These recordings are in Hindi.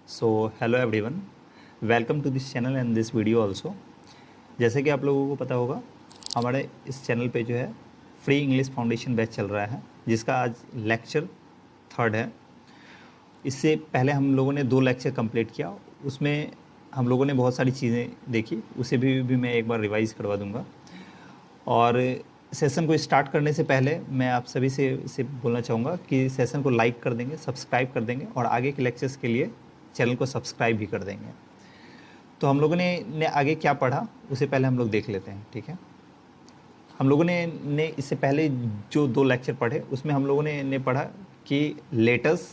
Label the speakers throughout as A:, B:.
A: So hello everyone, welcome to this channel and this video also. जैसे कि आप लोगों को पता होगा, हमारे इस चैनल पे जो है फ्री इंग्लिश फाउंडेशन बैच चल रहा है, जिसका आज लेक्चर 3 है। इससे पहले हम लोगों ने 2 लेक्चर कंप्लीट किया, उसमें हम लोगों ने बहुत सारी चीज़ें देखी, उसे भी मैं एक बार रिवाइज करवा दूंगा। और सेशन को स्टार्ट करने से पहले मैं आप सभी से बोलना चाहूँगा कि सेशन को लाइक कर देंगे, सब्सक्राइब कर देंगे और आगे के लेक्चर्स के लिए चैनल को सब्सक्राइब भी कर देंगे। तो हम लोगों ने आगे क्या पढ़ा उसे पहले हम लोग देख लेते हैं, ठीक है। हम लोगों ने इससे पहले जो 2 लेक्चर पढ़े उसमें हम लोगों ने पढ़ा कि लेटर्स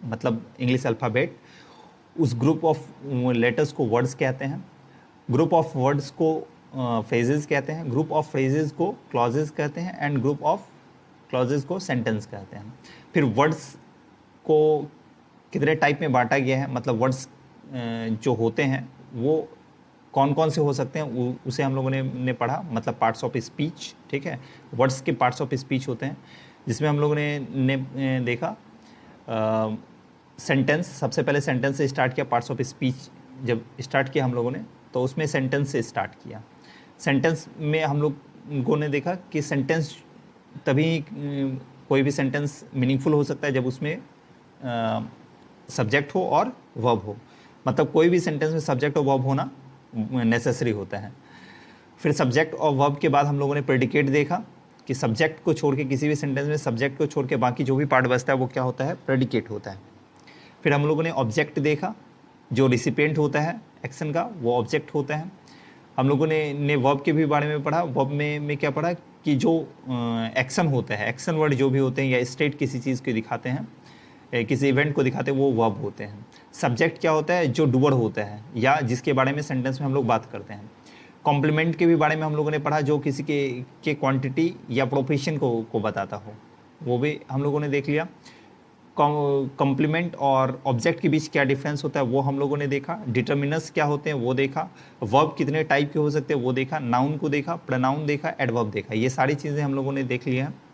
A: मतलब इंग्लिश अल्फ़ाबेट, उस ग्रुप ऑफ लेटर्स को वर्ड्स कहते हैं, ग्रुप ऑफ वर्ड्स को फ्रेजेस कहते हैं, ग्रुप ऑफ फ्रेजेस को क्लॉजेस कहते हैं एंड ग्रुप ऑफ क्लॉजेस को सेंटेंस कहते हैं। फिर वर्ड्स को कितने टाइप में बांटा गया है, मतलब वर्ड्स जो होते हैं वो कौन कौन से हो सकते हैं उसे हम लोगों ने पढ़ा, मतलब पार्ट्स ऑफ स्पीच, ठीक है। वर्ड्स के पार्ट्स ऑफ स्पीच होते हैं, जिसमें हम लोगों ने देखा सेंटेंस। सबसे पहले सेंटेंस से स्टार्ट किया। पार्ट्स ऑफ स्पीच जब स्टार्ट किया हम लोगों ने तो उसमें सेंटेंस से स्टार्ट किया। सेंटेंस में हम लोगों ने देखा कि सेंटेंस तभी कोई भी सेंटेंस मीनिंगफुल हो सकता है जब उसमें सब्जेक्ट हो और वर्ब हो, मतलब कोई भी सेंटेंस में सब्जेक्ट और वर्ब होना नेसेसरी होता है। फिर सब्जेक्ट और वर्ब के बाद हम लोगों ने प्रेडिकेट देखा कि सब्जेक्ट को छोड़ के किसी भी सेंटेंस में सब्जेक्ट को छोड़ के बाकी जो भी पार्ट बचता है वो क्या होता है, प्रेडिकेट होता है। फिर हम लोगों ने ऑब्जेक्ट देखा, जो रिसिपिएंट होता है एक्शन का वो ऑब्जेक्ट होता है। हम लोगों ने वर्ब के भी बारे में पढ़ा। वर्ब में क्या पढ़ा कि जो एक्शन होता है, एक्शन वर्ड जो भी होते हैं या स्टेट किसी चीज़ को दिखाते हैं, किसी इवेंट को दिखाते हैं, वो वर्ब होते हैं। सब्जेक्ट क्या होता है, जो डूअर होता है या जिसके बारे में सेंटेंस में हम लोग बात करते हैं। कॉम्प्लीमेंट के भी बारे में हम लोगों ने पढ़ा, जो किसी के क्वांटिटी या प्रोफेशन को बताता हो, वो भी हम लोगों ने देख लिया। कॉम्प्लीमेंट और ऑब्जेक्ट के बीच क्या डिफरेंस होता है वो हम लोगों ने देखा। डिटर्मिनर्स क्या होते हैं वो देखा। वर्ब कितने टाइप के हो सकते हैं वो देखा। नाउन को देखा, प्रोनाउन देखा, एडवर्ब देखा। ये सारी चीज़ें हम लोगों ने देख लिया है।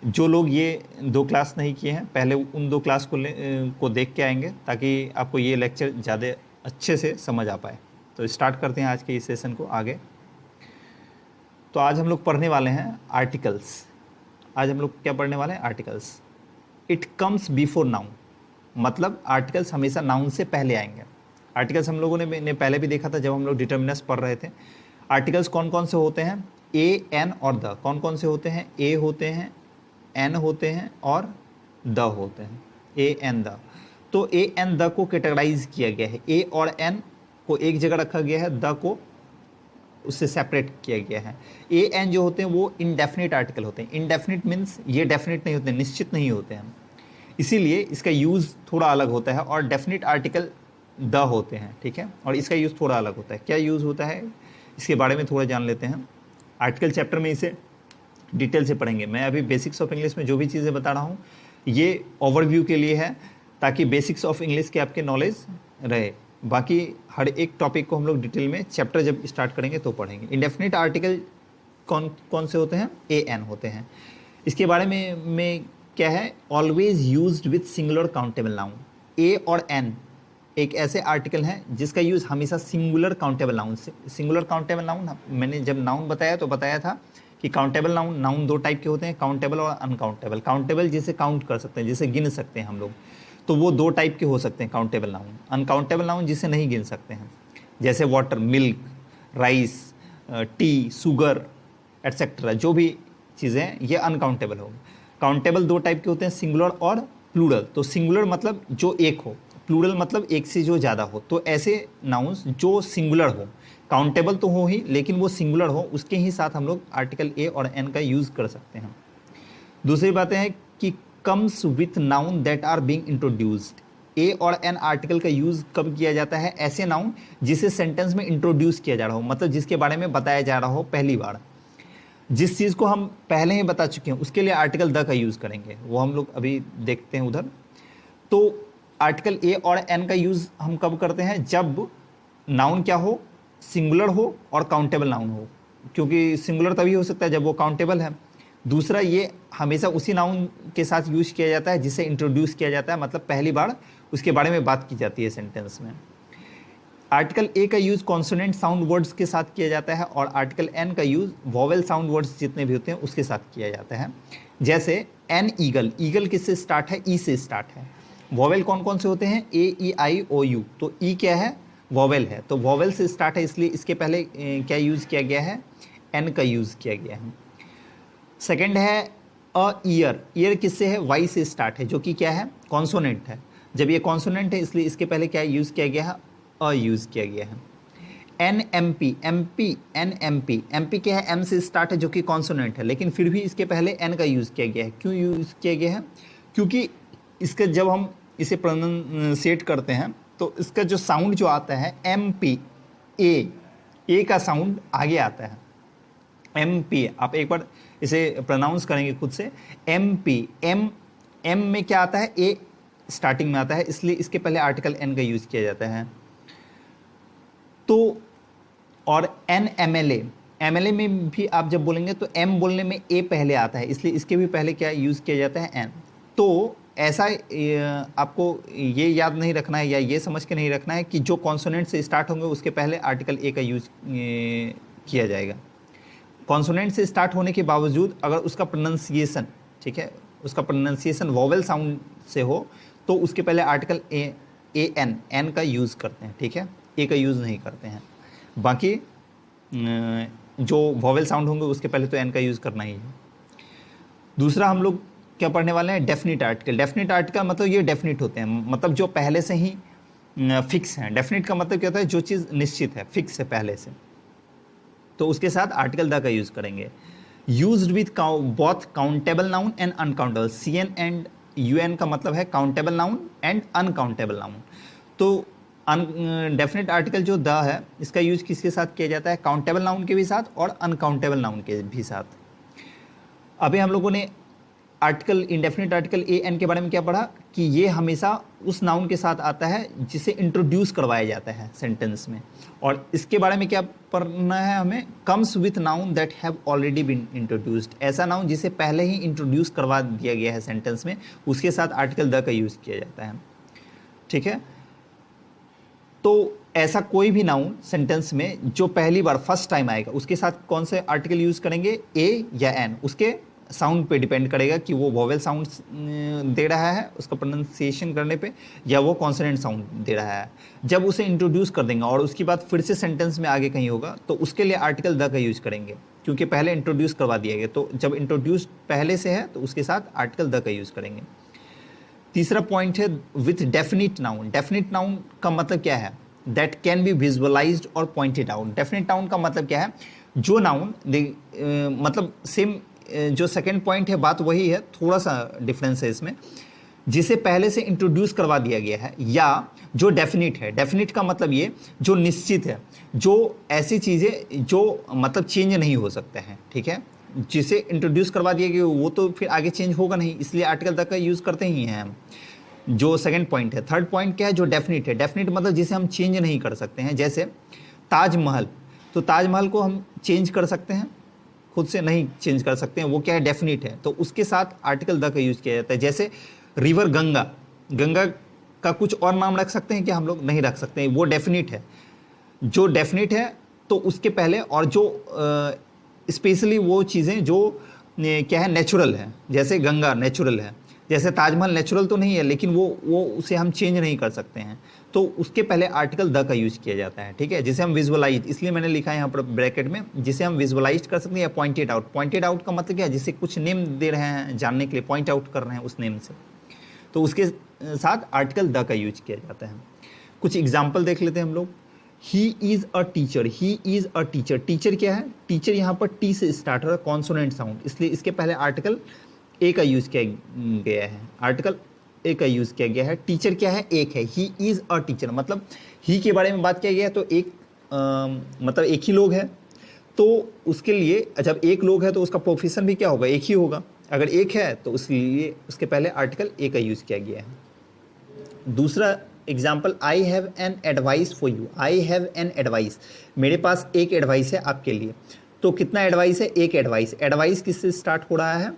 A: जो लोग ये 2 क्लास नहीं किए हैं पहले उन 2 क्लास को देख के आएंगे, ताकि आपको ये लेक्चर ज़्यादा अच्छे से समझ आ पाए। तो स्टार्ट करते हैं आज के इस सेशन को आगे। तो आज हम लोग पढ़ने वाले हैं आर्टिकल्स। आज हम लोग क्या पढ़ने वाले हैं, articles. It comes before noun, मतलब आर्टिकल्स हमेशा नाउन से पहले आएंगे। आर्टिकल्स हम लोगों ने पहले भी देखा था जब हम लोग डिटर्मिनर्स पढ़ रहे थे। आर्टिकल्स कौन कौन से होते हैं, ए, एन और द। कौन कौन से होते हैं, ए होते हैं, एन होते हैं और द होते हैं। ए, एन, द। तो ए, एन, द को कैटेगराइज किया गया है। ए और एन को एक जगह रखा गया है, द को उससे सेपरेट किया गया है। ए, एन जो होते हैं वो इनडेफिनिट आर्टिकल होते हैं। इनडेफिनिट मीन्स ये डेफिनिट नहीं होते, निश्चित नहीं होते हैं, इसीलिए इसका यूज़ थोड़ा अलग होता है। और डेफिनिट आर्टिकल द होते हैं, ठीक है, और इसका यूज़ थोड़ा अलग होता है। क्या यूज़ होता है इसके बारे में थोड़ा जान लेते हैं। आर्टिकल चैप्टर में इसे डिटेल से पढ़ेंगे। मैं अभी बेसिक्स ऑफ इंग्लिश में जो भी चीज़ें बता रहा हूँ ये ओवरव्यू के लिए है, ताकि बेसिक्स ऑफ इंग्लिश के आपके नॉलेज रहे। बाकी हर एक टॉपिक को हम लोग डिटेल में चैप्टर जब स्टार्ट करेंगे तो पढ़ेंगे। इंडेफिनिट आर्टिकल कौन कौन से होते हैं, ए, एन होते हैं। इसके बारे में क्या है, always used with singular countable noun. A और एन एक ऐसे आर्टिकल हैं जिसका यूज़ हमेशा सिंगुलर काउंटेबल नाउन से। सिंगुलर काउंटेबल नाउन मैंने जब नाउन बताया तो बताया था कि काउंटेबल नाउन 2 टाइप के होते हैं, काउंटेबल और अनकाउंटेबल। काउंटेबल जिसे काउंट कर सकते हैं, जिसे गिन सकते हैं हम लोग, तो वो 2 टाइप के हो सकते हैं काउंटेबल नाउन। अनकाउंटेबल नाउन जिसे नहीं गिन सकते हैं, जैसे water, milk, rice, T, sugar etcetera, जो भी चीज़ें हैं ये अनकाउंटेबल होंगे। काउंटेबल 2 टाइप के होते हैं, सिंगुलर और प्लूरल। तो सिंगुलर मतलब जो एक हो, प्लूरल मतलब एक से जो ज़्यादा हो। तो ऐसे नाउन्स जो सिंगुलर हो, काउंटेबल तो हो ही लेकिन वो सिंगुलर हो, उसके ही साथ हम लोग आर्टिकल ए और एन का यूज़ कर सकते हैं। दूसरी बातें हैं कि comes with noun that are being introduced. A और एन आर्टिकल का यूज़ कब किया जाता है, ऐसे नाउन जिसे सेंटेंस में इंट्रोड्यूस किया जा रहा हो, मतलब जिसके बारे में बताया जा रहा हो पहली बार। जिस चीज़ को हम पहले ही बता चुके हैं उसके लिए आर्टिकल द का यूज़ करेंगे, वो हम लोग अभी देखते हैं उधर। तो आर्टिकल ए और एन का यूज़ हम कब करते हैं, जब नाउन क्या हो, सिंगुलर हो और काउंटेबल नाउन हो। क्योंकि सिंगुलर तभी हो सकता है जब वो काउंटेबल है। दूसरा, ये हमेशा उसी नाउन के साथ यूज किया जाता है जिसे इंट्रोड्यूस किया जाता है, मतलब पहली बार उसके बारे में बात की जाती है सेंटेंस में। आर्टिकल ए का यूज कॉन्सोनेंट साउंड वर्ड्स के साथ किया जाता है और आर्टिकल एन का यूज वॉवेल साउंड वर्ड्स जितने भी होते हैं उसके साथ किया जाता है। जैसे एन ईगल, ईगल किससे स्टार्ट है? ई से स्टार्ट है। वॉवेल कौन कौन से होते हैं? ए, ई, आई, ओ, यू। तो ई क्या है? वॉवेल है, तो वॉवेल से स्टार्ट है, इसलिए इसके पहले क्या यूज किया गया है? एन का यूज किया गया है। सेकेंड है अ ईयर, ईयर किससे है? वाई से स्टार्ट है, जो कि क्या है? कॉन्सोनेंट है। जब ये कॉन्सोनेंट है इसलिए इसके पहले क्या यूज किया गया है? अ यूज किया गया है। N M P, M P, N M P, M P क्या है? एम से स्टार्ट है, जो कि कॉन्सोनेंट है, लेकिन फिर भी इसके पहले एन का यूज किया गया है। क्यों यूज किया गया है? क्योंकि इसका जब हम इसे प्रोनाउंसिएट करते हैं तो इसका जो साउंड जो आता है एम पी, ए का साउंड आगे आता है। एम पी, आप एक बार इसे प्रोनाउंस करेंगे खुद से, एम पी, एम में क्या आता है? ए स्टार्टिंग में आता है, इसलिए इसके पहले आर्टिकल एन का यूज किया जाता है। तो और एन एम एल ए में भी आप जब बोलेंगे तो एम बोलने में ए पहले आता है, इसलिए इसके भी पहले क्या यूज किया जाता है? एन। तो ऐसा आपको ये याद नहीं रखना है या ये समझ के नहीं रखना है कि जो कॉन्सोनेंट से स्टार्ट होंगे उसके पहले आर्टिकल ए का यूज किया जाएगा। कॉन्सोनेंट से स्टार्ट होने के बावजूद अगर उसका प्रोनाउंसिएशन, ठीक है, उसका प्रोनाउंसिएशन वॉवेल साउंड से हो तो उसके पहले आर्टिकल ए एन का यूज़ करते हैं, ठीक है, ए का यूज़ नहीं करते हैं। बाकी जो वॉवेल साउंड होंगे उसके पहले तो एन का यूज़ करना ही है। दूसरा हम लोग क्या पढ़ने वाले हैं? Definite article. डेफिनिट आर्टिकल मतलब ये डेफिनिट होते हैं, मतलब जो पहले से ही फिक्स हैं। डेफिनिट का मतलब क्या होता है? जो चीज़ निश्चित है, फिक्स है पहले से, तो उसके साथ आर्टिकल द का यूज़ करेंगे। Used with both countable noun and uncountable. C N and U N का मतलब है countable noun and uncountable noun. तो डेफिनेट आर्टिकल जो द है इसका यूज किसके साथ किया जाता है? काउंटेबल नाउन के भी साथ और अनकाउंटेबल नाउन के भी साथ। अभी हम लोगों ने article, indefinite article A N के बारे में क्या पढ़ा कि ये हमेशा उस नाउन के साथ आता है जिसे इंट्रोड्यूस करवाया जाता है सेंटेंस में। और इसके बारे में क्या पढ़ना है हमें? Comes with noun that have already been introduced. ऐसा नाउन जिसे पहले ही इंट्रोड्यूस करवा दिया गया है सेंटेंस में, उसके साथ आर्टिकल द का यूज़ किया जाता है, ठीक है। तो ऐसा कोई भी नाउन सेंटेंस में जो पहली बार फर्स्ट टाइम आएगा उसके साथ कौन से आर्टिकल यूज़ करेंगे? ए या एन। उसके साउंड पे डिपेंड करेगा कि वो वॉवेल साउंड दे रहा है उसका प्रोनाउंसिएशन करने पे या वो कॉन्सोनेंट साउंड दे रहा है। जब उसे इंट्रोड्यूस कर देंगे और उसके बाद फिर से सेंटेंस में आगे कहीं होगा तो उसके लिए आर्टिकल द का यूज़ करेंगे, क्योंकि पहले इंट्रोड्यूस करवा दिया गया। तो जब इंट्रोड्यूस पहले से है तो उसके साथ आर्टिकल द का यूज़ करेंगे। तीसरा पॉइंट है with definite noun. Definite noun का मतलब क्या है? दैट कैन बी विजुअलाइज्ड और पॉइंटेड आउट। डेफिनिट नाउन का मतलब क्या है? जो नाउन मतलब सेम जो सेकंड पॉइंट है बात वही है, थोड़ा सा डिफरेंस है इसमें, जिसे पहले से इंट्रोड्यूस करवा दिया गया है या जो डेफिनिट है। डेफिनिट का मतलब ये जो निश्चित है, जो ऐसी चीज़ें जो मतलब चेंज नहीं हो सकते हैं, ठीक है, जिसे इंट्रोड्यूस करवा दिया गया वो तो फिर आगे चेंज होगा नहीं, इसलिए आर्टिकल तक का यूज़ करते ही हैं हम। जो सेकंड पॉइंट है। थर्ड पॉइंट क्या है? जो डेफिनिट है। डेफिनिट मतलब जिसे हम चेंज नहीं कर सकते हैं, जैसे ताजमहल। तो ताजमहल को हम चेंज कर सकते हैं? खुद से नहीं चेंज कर सकते हैं, वो क्या है? डेफिनिट है, तो उसके साथ आर्टिकल द का यूज़ किया जाता है। जैसे रिवर गंगा, गंगा का कुछ और नाम रख सकते हैं कि हम लोग नहीं रख सकते हैं, वो डेफिनिट है। जो डेफिनिट है तो उसके पहले और जो स्पेशली वो चीज़ें जो क्या है नेचुरल है, जैसे गंगा नेचुरल है, जैसे ताजमहल नेचुरल तो नहीं है लेकिन वो उसे हम चेंज नहीं कर सकते हैं, तो उसके पहले आर्टिकल द का यूज़ किया जाता है, ठीक है, जिसे हम विजुअलाइज, इसलिए मैंने लिखा है यहाँ पर ब्रैकेट में, जिसे हम विजुअलाइज कर सकते हैं या पॉइंटेड आउट। पॉइंटेड आउट का मतलब क्या है? जिसे कुछ नेम दे रहे हैं जानने के लिए, पॉइंट आउट कर रहे हैं उस नेम से, तो उसके साथ आर्टिकल द का यूज किया जाता है। कुछ एग्जाम्पल देख लेते हैं हम लोग। He is a teacher. He is a teacher. Teacher क्या है? टीचर यहाँ पर टी से स्टार्ट हो रहा है, कॉन्सोनेंट साउंड, इसलिए इसके पहले आर्टिकल ए का यूज़ किया गया है। आर्टिकल ए का यूज़ किया गया है। टीचर क्या है? एक है। ही इज़ अ टीचर मतलब ही के बारे में बात किया गया है, तो एक मतलब एक ही लोग है, तो उसके लिए जब एक लोग है तो उसका प्रोफेशन भी क्या होगा? एक ही होगा। अगर एक है तो उसलिए उसके पहले आर्टिकल ए का यूज़ किया गया है। दूसरा example, I have an advice for you. I have an advice, मेरे पास एक एडवाइस है आपके लिए। तो कितना एडवाइस है, एक एडवाइस। एडवाइस किससे स्टार्ट हो रहा है,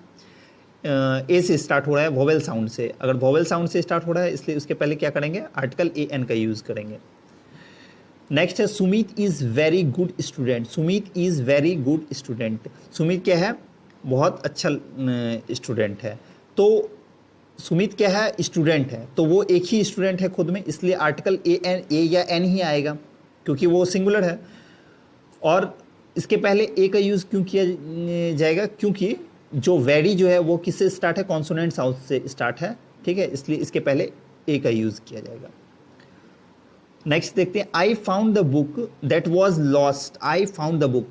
A: ए से स्टार्ट हो रहा है, वोवेल साउंड से। अगर वोवेल साउंड से स्टार्ट हो रहा है इसलिए उसके पहले क्या करेंगे, आर्टिकल ए एन का यूज़ करेंगे। नेक्स्ट है Sumit is very good student. Sumit is very good student. Sumit क्या है, बहुत अच्छा स्टूडेंट है। तो सुमित क्या है, स्टूडेंट है, तो वो एक ही स्टूडेंट है खुद में, इसलिए आर्टिकल ए या एन ही आएगा क्योंकि वो सिंगुलर है। और इसके पहले ए का यूज़ क्यों किया जाएगा, क्योंकि जो वेरी जो है वो किससे स्टार्ट है, कॉन्सोनेंट साउंड से स्टार्ट है, ठीक है, इसलिए इसके पहले ए का यूज़ किया जाएगा। नेक्स्ट देखते हैं, I found the book that was lost. I found the book,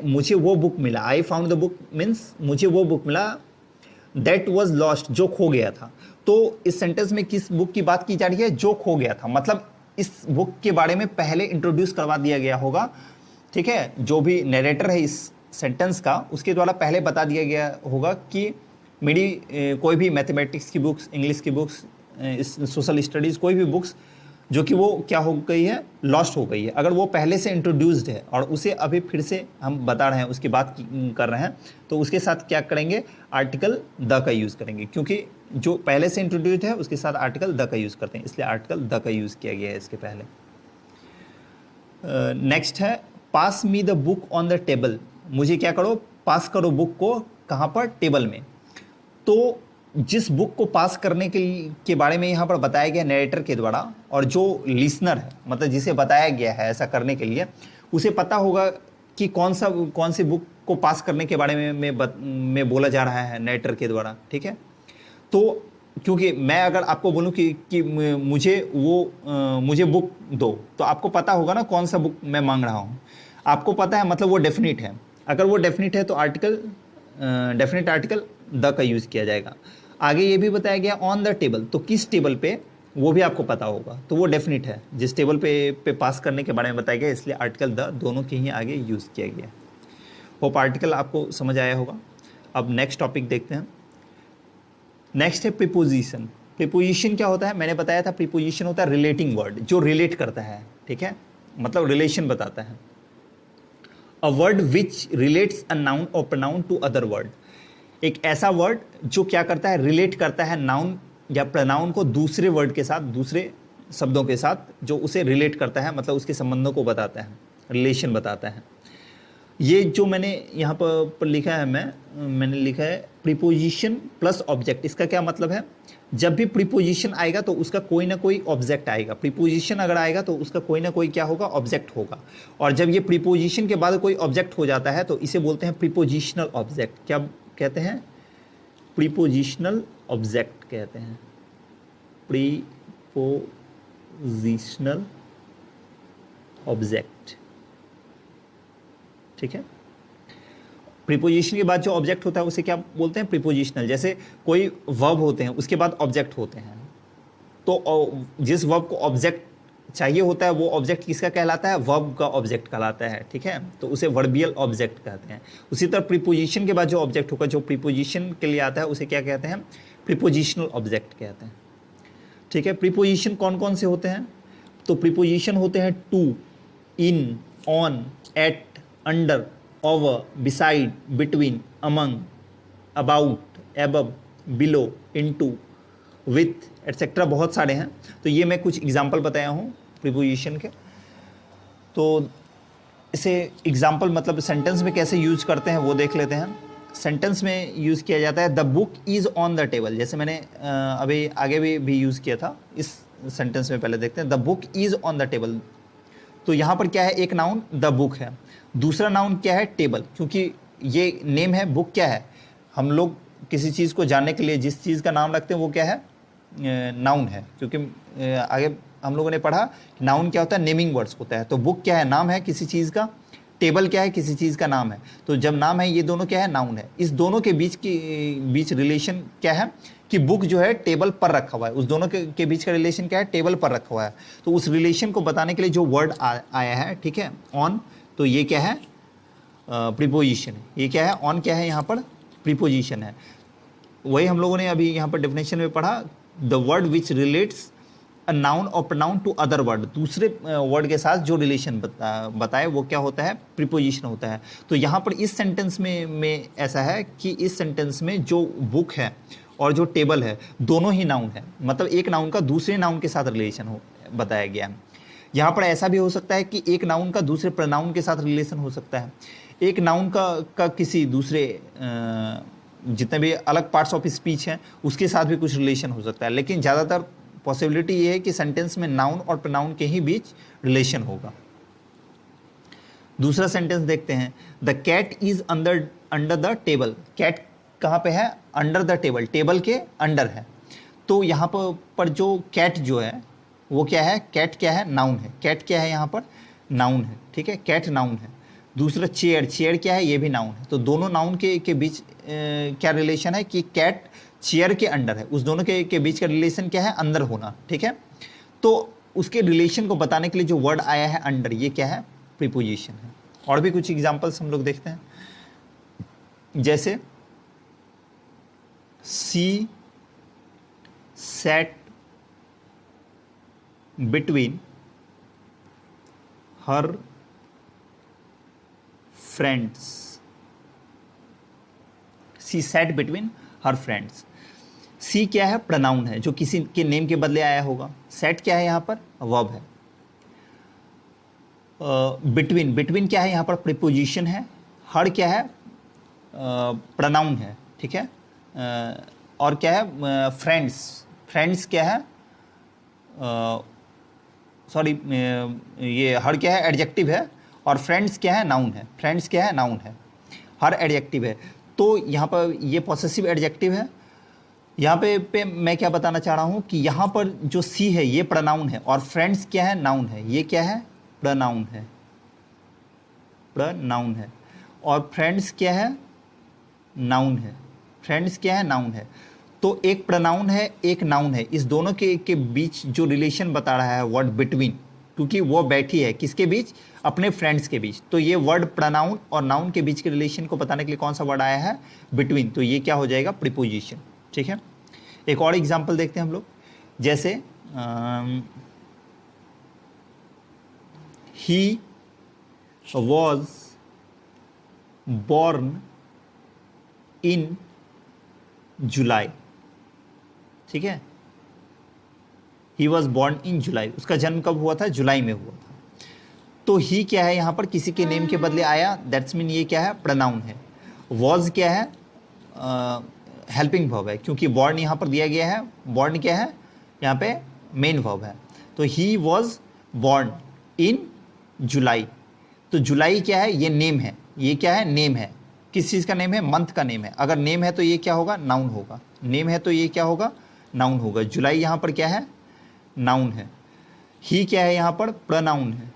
A: मुझे वो बुक मिला। I found the book means मुझे वो बुक मिला, दैट वॉज लॉस्ट, जो खो गया था। तो इस सेंटेंस में किस बुक की बात की जा रही है, जो खो गया था, मतलब इस बुक के बारे में पहले इंट्रोड्यूस करवा दिया गया होगा, ठीक है, जो भी नरेटर है इस सेंटेंस का उसके द्वारा पहले बता दिया गया होगा कि मेरी कोई भी मैथमेटिक्स की बुक्स, इंग्लिश की बुक्स, सोशल स्टडीज़, कोई भी बुक्स जो कि वो क्या हो गई है, लॉस्ट हो गई है। अगर वो पहले से इंट्रोड्यूस्ड है और उसे अभी फिर से हम बता रहे हैं, उसकी बात कर रहे हैं, तो उसके साथ क्या करेंगे, आर्टिकल द का यूज़ करेंगे, क्योंकि जो पहले से इंट्रोड्यूस्ड है उसके साथ आर्टिकल द का यूज़ करते हैं, इसलिए आर्टिकल द का यूज़ किया गया है इसके पहले। नेक्स्ट है pass me the book on the table. मुझे क्या करो, पास करो बुक को, कहाँ पर, टेबल में। तो जिस बुक को पास करने के बारे में यहाँ पर बताया गया नरेटर के द्वारा, और जो लिसनर है, मतलब जिसे बताया गया है ऐसा करने के लिए, उसे पता होगा कि कौन सी बुक को पास करने के बारे में बोला जा रहा है नरेटर के द्वारा, ठीक है। तो क्योंकि मैं अगर आपको बोलूँ कि मुझे बुक दो, तो आपको पता होगा ना कौन सा बुक मैं मांग रहा हूँ, आपको पता है, मतलब वो डेफिनेट है। अगर वो डेफिनेट है तो डेफिनेट आर्टिकल द का यूज़ किया जाएगा। आगे ये भी बताया गया ऑन द टेबल, तो किस टेबल पे, वो भी आपको पता होगा, तो वो डेफिनेट है, जिस टेबल पे पास करने के बारे में बताया गया, इसलिए आर्टिकल द दोनों के ही आगे यूज़ किया गया। होप आर्टिकल आपको समझ आया होगा। अब नेक्स्ट टॉपिक देखते हैं। नेक्स्ट है प्रीपोजिशन। प्रीपोजिशन क्या होता है, मैंने बताया था प्रीपोजिशन होता है रिलेटिंग वर्ड, जो रिलेट करता है, ठीक है, मतलब रिलेशन बताता है। A word which relates a noun और प्रोनाउन टू अदर वर्ड। एक ऐसा वर्ड जो क्या करता है, रिलेट करता है नाउन या प्रोनाउन को दूसरे वर्ड के साथ, दूसरे शब्दों के साथ, जो उसे रिलेट करता है, मतलब उसके संबंधों को बताता है, रिलेशन बताता है। ये जो मैंने यहाँ पर लिखा है, मैंने लिखा है प्रीपोजिशन प्लस ऑब्जेक्ट। इसका क्या मतलब है, जब भी प्रीपोजिशन आएगा तो उसका कोई ना कोई ऑब्जेक्ट आएगा। प्रीपोजिशन अगर आएगा तो उसका कोई ना कोई क्या होगा, ऑब्जेक्ट होगा। और जब ये प्रीपोजिशन के बाद कोई ऑब्जेक्ट हो जाता है तो इसे बोलते हैं प्रीपोजिशनल ऑब्जेक्ट। क्या कहते हैं, प्रीपोजिशनल ऑब्जेक्ट कहते हैं, प्रीपोजिशनल ऑब्जेक्ट, ठीक है। प्रीपोजिशन के बाद जो ऑब्जेक्ट होता है उसे क्या बोलते हैं, प्रीपोजिशनल। जैसे कोई वर्ब होते हैं उसके बाद ऑब्जेक्ट होते हैं, तो जिस वर्ब को ऑब्जेक्ट चाहिए होता है वो ऑब्जेक्ट किसका कहलाता है, वर्ब का ऑब्जेक्ट कहलाता है, ठीक है, तो उसे वर्बियल ऑब्जेक्ट कहते हैं। उसी तरह प्रीपोजिशन के बाद जो ऑब्जेक्ट होगा, जो प्रीपोजिशन के लिए आता है, उसे क्या कहते हैं, प्रीपोजिशनल ऑब्जेक्ट कहते हैं, ठीक है। प्रीपोजिशन कौन कौन से होते हैं, तो प्रीपोजिशन होते हैं to, in, on, at, under, over, beside, between, among, about, above, below, into, with, etcetera, बहुत सारे हैं। तो ये मैं कुछ एग्जाम्पल बताया हूँ प्रीपोजिशन के। तो इसे एग्जाम्पल मतलब सेंटेंस में कैसे यूज करते हैं वो देख लेते हैं। सेंटेंस में यूज़ किया जाता है the book is on the table, जैसे मैंने अभी आगे भी यूज़ किया था। इस सेंटेंस में पहले देखते हैं, the book is on the table. तो यहाँ पर क्या है, एक नाउन द बुक है, दूसरा नाउन क्या है, टेबल, क्योंकि ये नेम है, बुक क्या है, हम लोग किसी चीज़ को जानने के लिए जिस चीज़ का नाम रखते हैं वो क्या है, नाउन है। क्योंकि आगे हम लोगों ने पढ़ा नाउन क्या होता है, नेमिंग वर्ड्स होता है। तो बुक क्या है, नाम है किसी चीज़ का, टेबल क्या है, किसी चीज़ का नाम है। तो जब नाम है, ये दोनों क्या है, नाउन है। इस दोनों के बीच रिलेशन क्या है कि बुक जो है टेबल पर रखा हुआ है, उस दोनों के बीच का रिलेशन क्या है, टेबल पर रखा हुआ है। तो उस रिलेशन को बताने के लिए जो वर्ड आया है, ठीक है, ऑन, तो ये क्या है, प्रीपोजिशन। ये क्या है, ऑन क्या है, यहाँ पर प्रीपोजिशन है। वही हम लोगों ने अभी यहाँ पर डेफिनेशन में पढ़ा, the word which relates a noun और प्रोनाउन टू अदर वर्ड, दूसरे वर्ड के साथ जो रिलेशन बताए वो क्या होता है, प्रीपोजिशन होता है। तो यहाँ पर इस सेंटेंस में ऐसा है कि इस सेंटेंस में जो बुक है और जो टेबल है दोनों ही नाउन है, मतलब एक नाउन का दूसरे नाउन के साथ रिलेशन हो बताया गया है। यहाँ पर ऐसा भी हो सकता है कि एक नाउन का दूसरे प्रोनाउन के साथ रिलेशन हो सकता है, एक नाउन का किसी दूसरे जितने भी अलग पार्ट्स ऑफ स्पीच हैं उसके साथ भी कुछ रिलेशन हो सकता है, लेकिन ज़्यादातर पॉसिबिलिटी ये है कि सेंटेंस में नाउन और प्रोनाउन के ही बीच रिलेशन होगा। दूसरा सेंटेंस देखते हैं, the cat is under the table. Cat कहाँ पे है, अंडर द टेबल, टेबल के अंडर है। तो यहाँ पर जो कैट जो है वो क्या है, कैट क्या है, नाउन है। कैट क्या है यहाँ पर, नाउन है, ठीक है, कैट नाउन है। दूसरा चेयर, चेयर क्या है, ये भी नाउन है। तो दोनों नाउन के बीच क्या रिलेशन है कि कैट चेयर के अंडर है, उस दोनों के बीच का रिलेशन क्या है, अंदर होना, ठीक है। तो उसके रिलेशन को बताने के लिए जो वर्ड आया है अंडर, ये क्या है, प्रीपोजिशन है। और भी कुछ एग्जांपल्स हम लोग देखते हैं, जैसे सी sat between her friends। सी sat between her friends। सी क्या है, प्रोनाउन है जो किसी के नेम के बदले आया होगा। सेट क्या है यहाँ पर, वर्ब है। बिटवीन, बिटवीन क्या है यहाँ पर, प्रीपोजिशन है। हर क्या है, प्रोनाउन है, ठीक है। और क्या है, फ्रेंड्स, फ्रेंड्स क्या है, सॉरी ये हर क्या है, एडजेक्टिव है, और फ्रेंड्स क्या है, नाउन है। फ्रेंड्स क्या है, नाउन है, हर एडजेक्टिव है। तो यहाँ पर ये पॉसेसिव एडजेक्टिव है। यहाँ पे मैं क्या बताना चाह रहा हूँ कि यहाँ पर जो सी है ये प्रोनाउन है, और फ्रेंड्स क्या है, नाउन है। ये क्या है, प्रोनाउन है, प्रोनाउन है। और फ्रेंड्स क्या है, नाउन है। फ्रेंड्स क्या है, नाउन है। तो एक प्रोनाउन है, एक नाउन है, इस दोनों के बीच जो रिलेशन बता रहा है वर्ड बिटवीन, क्योंकि वो बैठी है किसके बीच, अपने फ्रेंड्स के बीच। तो ये वर्ड प्रोनाउन और नाउन के बीच के रिलेशन को बताने के लिए कौन सा वर्ड आया है, बिटवीन। तो ये क्या हो जाएगा, प्रीपोजिशन, ठीक है। एक और एग्जांपल देखते हैं हम लोग, जैसे ही वॉज born in जुलाई, ठीक है। ही वॉज born in जुलाई, उसका जन्म कब हुआ था, जुलाई में हुआ था। तो ही क्या है यहाँ पर, किसी के नेम के बदले आया, दैट्स मीन ये क्या है, प्रोनाउन है। वॉज क्या है, हेल्पिंग वर्ब है, क्योंकि born यहाँ पर दिया गया है। born क्या है, यहाँ पे मेन वर्ब है। तो ही वॉज born in जुलाई। तो जुलाई क्या है, ये नेम है, ये क्या है, नेम है। किस चीज़ का नेम है, मंथ का नेम है। अगर नेम है तो ये क्या होगा, नाउन होगा। नेम है तो ये क्या होगा, नाउन होगा। जुलाई यहाँ पर क्या है, नाउन है। ही क्या है यहाँ पर, प्रोनाउन है।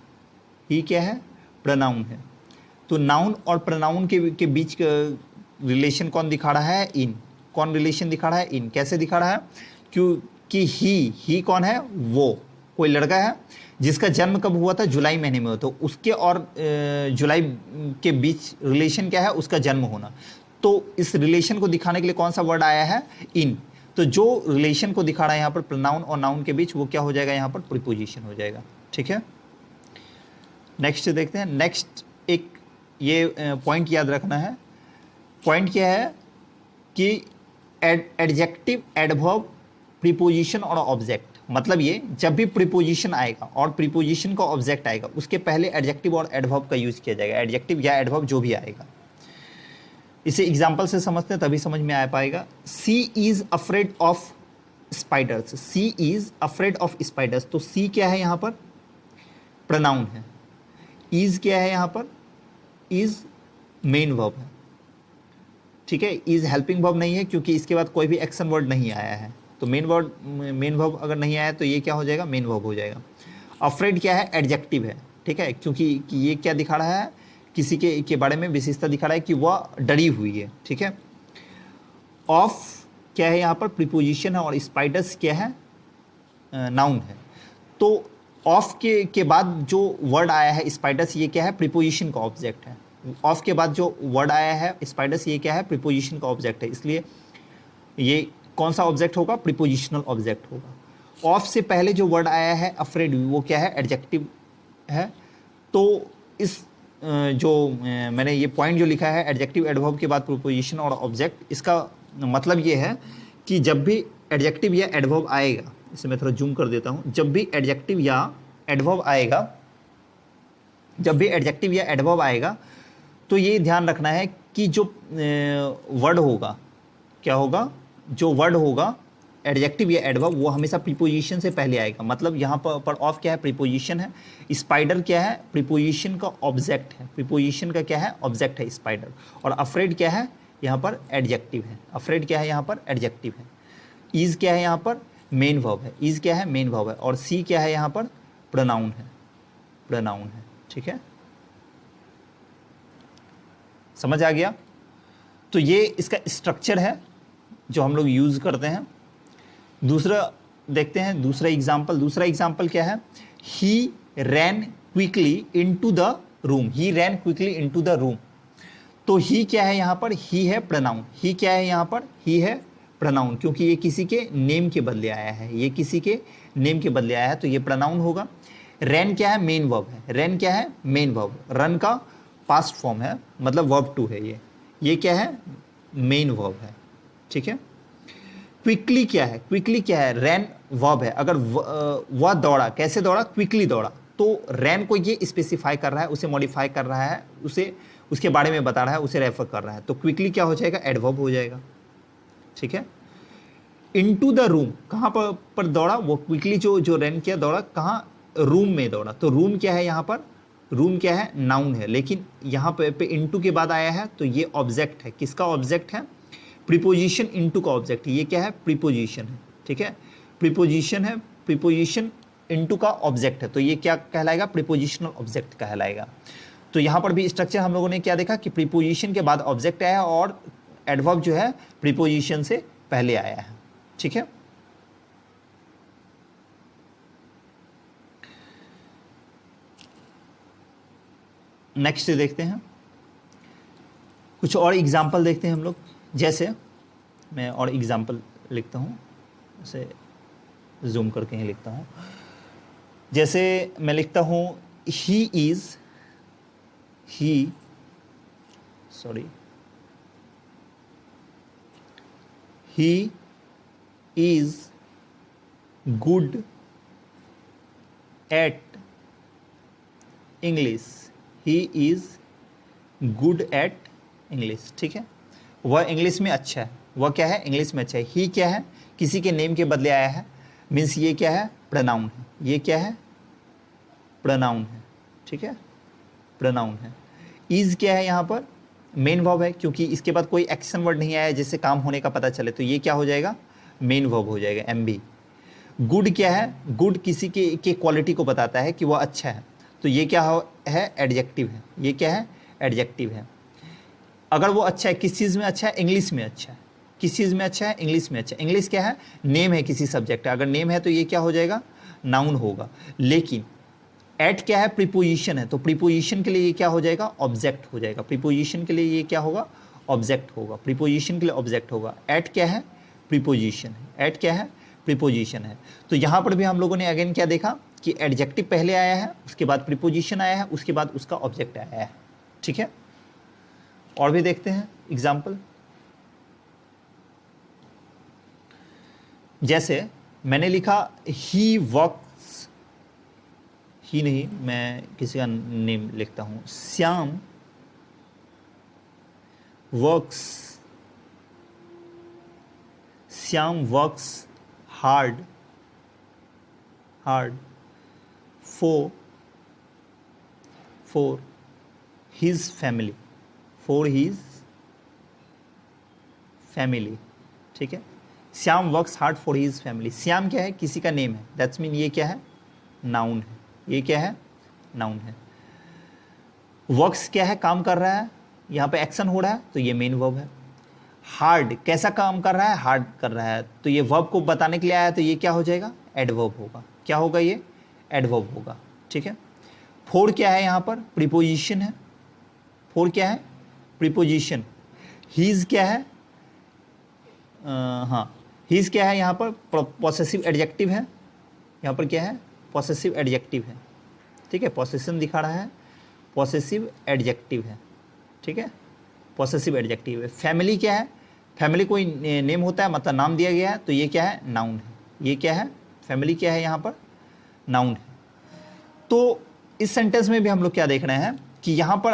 A: ही क्या है, प्रोनाउन है। तो नाउन और प्रोनाउन के बीच रिलेशन कौन दिखा रहा है, इन। कौन रिलेशन दिखा रहा है, इन। कैसे दिखा रहा है, क्योंकि ही कौन है, वो कोई लड़का है जिसका जन्म कब हुआ था, जुलाई महीने में हुआ। तो उसके और जुलाई के बीच रिलेशन क्या है, उसका जन्म होना। तो इस रिलेशन को दिखाने के लिए कौन सा वर्ड आया है, इन। तो जो रिलेशन को दिखा रहा है यहाँ पर प्रोनाउन और नाउन के बीच, वो क्या हो जाएगा, यहाँ पर प्रीपोजिशन हो जाएगा, ठीक है। नेक्स्ट देखते हैं। नेक्स्ट एक ये पॉइंट याद रखना है। पॉइंट क्या है कि एडजेक्टिव, एडवर्ब, प्रीपोजिशन और ऑब्जेक्ट, मतलब ये जब भी प्रीपोजिशन आएगा और प्रीपोजिशन का ऑब्जेक्ट आएगा, उसके पहले एडजेक्टिव और एडवर्ब का यूज किया जाएगा। एडजेक्टिव या एडवर्ब जो भी आएगा, इसे एग्जांपल से समझते हैं तभी समझ में आ पाएगा। She is afraid of spiders. She is afraid of spiders. तो सी क्या है यहाँ पर, प्रोनाउन है। इज क्या है यहाँ पर, इज मेन वर्ब है, ठीक है। इज हेल्पिंग वर्ब नहीं है, क्योंकि इसके बाद कोई भी एक्शन वर्ड नहीं आया है। तो मेन वर्ब अगर नहीं आया तो ये क्या हो जाएगा, मेन वर्ब हो जाएगा। अफ्रेड क्या है, एडजेक्टिव है, ठीक है, क्योंकि ये क्या दिखा रहा है, किसी के बारे में विशेषता दिखा रहा है कि वह डरी हुई है, ठीक है। ऑफ क्या है यहाँ पर, प्रीपोजिशन है, और स्पाइडर्स क्या है, नाउन है। तो ऑफ के बाद जो वर्ड आया है स्पाइडर्स, ये क्या है, प्रीपोजिशन का ऑब्जेक्ट है। ऑफ के बाद जो वर्ड आया है स्पाइडर्स, ये क्या है, प्रीपोजिशन का ऑब्जेक्ट है। इसलिए ये कौन सा ऑब्जेक्ट होगा, प्रीपोजिशनल ऑब्जेक्ट होगा। ऑफ से पहले जो वर्ड आया है अफ्रेड वो क्या है, एडजेक्टिव है। तो इस मैंने ये पॉइंट जो लिखा है एडजेक्टिव एडवर्ब के बाद प्रीपोजिशन और ऑब्जेक्ट, इसका मतलब ये है कि जब भी एडजेक्टिव या एडवर्ब आएगा, इसे मैं थोड़ा जूम कर देता हूँ, जब भी एडजेक्टिव या एडवर्ब आएगा, जब भी एडजेक्टिव या एडवर्ब आएगा तो ये ध्यान रखना है कि जो वर्ड होगा, क्या होगा, जो वर्ड होगा एडजेक्टिव या एडवर्ब वो हमेशा प्रीपोजिशन से पहले आएगा। मतलब यहाँ पर ऑफ क्या है, प्रीपोजिशन है, स्पाइडर क्या है, प्रीपोजिशन का ऑब्जेक्ट है, प्रीपोजिशन का क्या है, ऑब्जेक्ट है स्पाइडर, और अफ्रेड क्या है, यहाँ पर एडजेक्टिव है, अफ्रेड क्या है, यहाँ पर एडजेक्टिव है। इज क्या है, यहाँ पर मेन वर्ब है, इज क्या है, मेन वर्ब है, और सी क्या है, यहाँ पर प्रोनाउन है, प्रोनाउन है। ठीक है, समझ आ गया। तो ये इसका स्ट्रक्चर है जो हम लोग यूज करते हैं। दूसरा देखते हैं, दूसरा एग्जाम्पल क्या है, he ran quickly into the room, he ran quickly into the room. तो ही क्या है, यहाँ पर ही है प्रोनाउन, ही क्या है, यहाँ पर ही है प्रोनाउन, क्योंकि ये किसी के नेम के बदले आया है, ये किसी के नेम के बदले आया है, तो ये प्रोनाउन होगा। रैन क्या है, मेन वर्ब है, रैन क्या है, मेन वर्ब, रन का पास्ट फॉर्म है, मतलब वर्ब टू है ये क्या है, मेन वर्ब है। ठीक है, क्विकली क्या है, क्विकली क्या है, रैन वर्ब है। अगर वह दौड़ा, कैसे दौड़ा, क्विकली दौड़ा, तो रैन को ये स्पेसिफाई कर रहा है, उसे मॉडिफाई कर रहा है, उसे उसके बारे में बता रहा है, उसे रेफर कर रहा है, तो क्विकली क्या हो जाएगा, एडवर्ब हो जाएगा। ठीक है, इनटू द रूम, कहाँ पर दौड़ा, वो क्विकली जो रैन किया दौड़ा कहाँ, रूम में दौड़ा, तो रूम क्या है, यहाँ पर रूम क्या है, नाउन है, लेकिन यहाँ पे इनटू के बाद आया है, तो ये ऑब्जेक्ट है, किसका ऑब्जेक्ट है, प्रीपोजिशन इनटू का ऑब्जेक्ट, ये क्या है, प्रीपोजिशन है। ठीक है, प्रीपोजिशन है, प्रीपोजिशन इनटू का ऑब्जेक्ट है, तो ये क्या कहलाएगा, प्रीपोजिशनल ऑब्जेक्ट कहलाएगा। तो यहाँ पर भी स्ट्रक्चर हम लोगों ने क्या देखा कि प्रीपोजिशन के बाद ऑब्जेक्ट आया और एडवर्ब जो है प्रीपोजिशन से पहले आया है। ठीक है, नेक्स्ट देखते हैं, कुछ और एग्जाम्पल देखते हैं हम लोग। जैसे मैं और एग्जाम्पल लिखता हूँ, उसे जूम करके ही लिखता हूँ। जैसे मैं लिखता हूँ he is good at English, he is good at English. ठीक है, वह इंग्लिश में अच्छा है, वह क्या है, इंग्लिश में अच्छा है। ही क्या है, किसी के नेम के बदले आया है, मीन्स ये क्या है, प्रोनाउन है, ये क्या है, प्रोनाउन है। ठीक है, प्रोनाउन है। इज क्या है, यहाँ पर मेन वर्ब है, क्योंकि इसके बाद कोई एक्शन वर्ड नहीं आया जिससे काम होने का पता चले, तो ये क्या हो जाएगा, मेन वर्ब हो जाएगा, एमबी। गुड क्या है, गुड किसी के क्वालिटी को बताता है कि वह अच्छा है, तो ये क्या है, एडजेक्टिव है, ये क्या है, एडजेक्टिव है। अगर वो अच्छा है, किस चीज़ में अच्छा है, इंग्लिश में अच्छा है, किस चीज़ में अच्छा है, इंग्लिश में अच्छा है। इंग्लिश क्या है, नेम है किसी सब्जेक्ट का, अगर नेम है तो ये क्या हो जाएगा, नाउन होगा। लेकिन एट क्या है, प्रीपोजिशन है, तो प्रीपोजिशन के लिए ये क्या हो जाएगा, ऑब्जेक्ट हो जाएगा, प्रीपोजिशन के लिए ये क्या होगा, ऑब्जेक्ट होगा, प्रीपोजिशन के लिए ऑब्जेक्ट होगा। एट क्या है, प्रीपोजिशन है, एट क्या है, प्रीपोजिशन है। तो यहाँ पर भी हम लोगों ने अगेन क्या देखा कि एडजेक्टिव पहले आया है, उसके बाद प्रीपोजिशन आया है, उसके बाद उसका ऑब्जेक्ट आया है। ठीक है, और भी देखते हैं एग्जाम्पल। जैसे मैंने लिखा ही वर्क्स, ही नहीं, मैं किसी का नेम लिखता हूं, Shyam works, Shyam works hard for his family, for his family. ठीक है, Shyam works hard for his family. Shyam क्या है, किसी का नेम है, दैट्स मीन ये क्या है, नाउन है, ये क्या है, नाउन है। वर्क्स क्या है, काम कर रहा है, यहाँ पे एक्शन हो रहा है, तो ये मेन वर्ब है। हार्ड कैसा काम कर रहा है, हार्ड कर रहा है, तो ये वर्ब को बताने के लिए आया है, तो ये क्या हो जाएगा, एडवर्ब होगा। क्या होगा, ये एडवर्ब होगा। ठीक है, फॉर क्या है, यहाँ पर प्रीपोजिशन है, फॉर क्या है, प्रीपोजिशन। हीज क्या है, हाँ, हीज क्या है, यहाँ पर पॉसेसिव एडजेक्टिव है, यहाँ पर क्या है, पॉसेसिव एडजेक्टिव है, ठीक है, पॉसेशन दिखा रहा है, पॉसेसिव एडजेक्टिव है, ठीक है, पॉसेसिव एडजेक्टिव है। फैमिली क्या है, फैमिली कोई नेम होता है, मतलब नाम दिया गया है, तो ये क्या है, नाउन है। ये क्या है, फैमिली क्या है, यहाँ पर नाउन है। तो इस सेंटेंस में भी हम लोग क्या देख रहे हैं कि यहाँ पर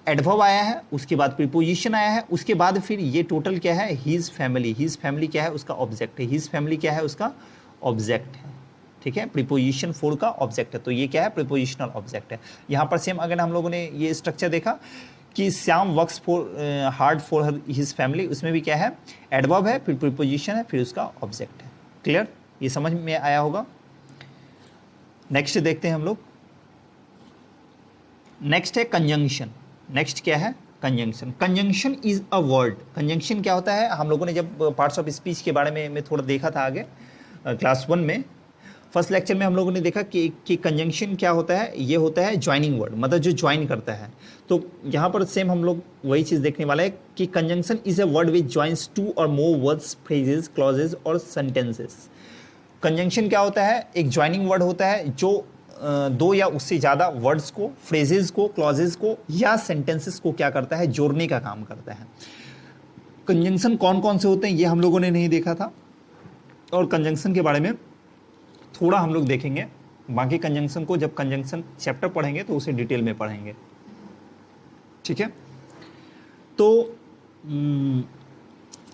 A: एडवर्ब आया है, उसके बाद प्रीपोजिशन आया है, उसके बाद फिर ये टोटल क्या है, हीज फैमिली। हीज फैमिली क्या है, उसका ऑब्जेक्ट है। हीज फैमिली क्या है, उसका ऑब्जेक्ट है, ठीक है, प्रीपोजिशन फोर का ऑब्जेक्ट है। तो ये क्या है, प्रीपोजिशनल ऑब्जेक्ट है। यहाँ पर सेम अगर हम लोगों ने ये स्ट्रक्चर देखा कि Shyam works for hard for his family, उसमें भी क्या है, एडवर्ब है, फिर प्रीपोजिशन है, फिर उसका ऑब्जेक्ट है। क्लियर, ये समझ में आया होगा। नेक्स्ट देखते हैं हम लोग। नेक्स्ट है कंजंक्शन। नेक्स्ट क्या है, conjunction. Conjunction is a word. Conjunction क्या होता है, हम लोगों ने जब पार्ट्स ऑफ स्पीच के बारे में थोड़ा देखा था आगे क्लास 1 में, फर्स्ट लेक्चर में हम लोगों ने देखा कि कंजंक्शन क्या होता है, ये होता है ज्वाइनिंग वर्ड, मतलब जो ज्वाइन करता है। तो यहाँ पर सेम हम लोग वही चीज़ देखने वाला है कि conjunction is a word which joins two or more words, phrases, clauses or sentences. Conjunction क्या होता है, एक ज्वाइनिंग वर्ड होता है जो दो या उससे ज़्यादा वर्ड्स को, फ्रेजेस को, क्लॉजेज को या सेंटेंसेस को क्या करता है, जोड़ने का काम करता है। कंजंक्शन कौन कौन से होते हैं ये हम लोगों ने नहीं देखा था, और कंजंक्शन के बारे में थोड़ा हम लोग देखेंगे। बाकी कंजंक्शन को जब कंजंक्शन चैप्टर पढ़ेंगे तो उसे डिटेल में पढ़ेंगे, ठीक है। तो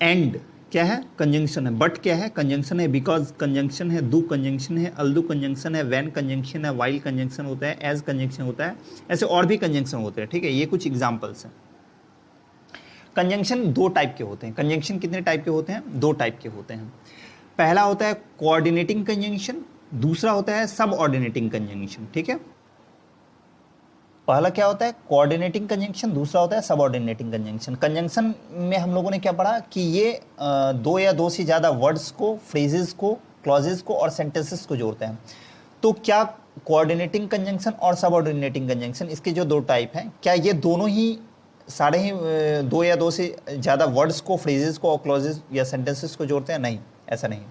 A: एंड क्या है, कंजंक्शन है। बट क्या है, कंजंक्शन है। बिकॉज कंजंक्शन है। डू कंजंक्शन है। अल्दू कंजंक्शन है। व्हेन कंजंक्शन है। वाइल कंजंक्शन होता है। एज कंजंक्शन होता है। ऐसे और भी कंजंक्शन होते हैं, ठीक है। ये कुछ एग्जांपल्स हैं। कंजंक्शन दो टाइप के होते हैं। कंजंक्शन कितने टाइप के होते हैं, दो टाइप के होते हैं। पहला होता है कोऑर्डिनेटिंग कंजंक्शन, दूसरा होता है सब ऑर्डिनेटिंग कंजंक्शन, ठीक है। पहला क्या होता है, कोऑर्डिनेटिंग कंजंक्शन, दूसरा होता है सबऑर्डिनेटिंग कंजंक्शन। कंजंक्शन में हम लोगों ने क्या पढ़ा कि ये दो या दो से ज़्यादा वर्ड्स को, फ्रेजेस को, क्लॉजेस को और सेंटेंसेस को जोड़ते हैं। तो क्या कोऑर्डिनेटिंग कंजंक्शन और सबऑर्डिनेटिंग कंजंक्शन, इसके जो दो टाइप हैं, क्या ये दोनों ही सारे ही दो या दो से ज़्यादा वर्ड्स को, फ्रेजेस को और क्लॉजेस या सेंटेंसेस को जोड़ते हैं? नहीं, ऐसा नहीं।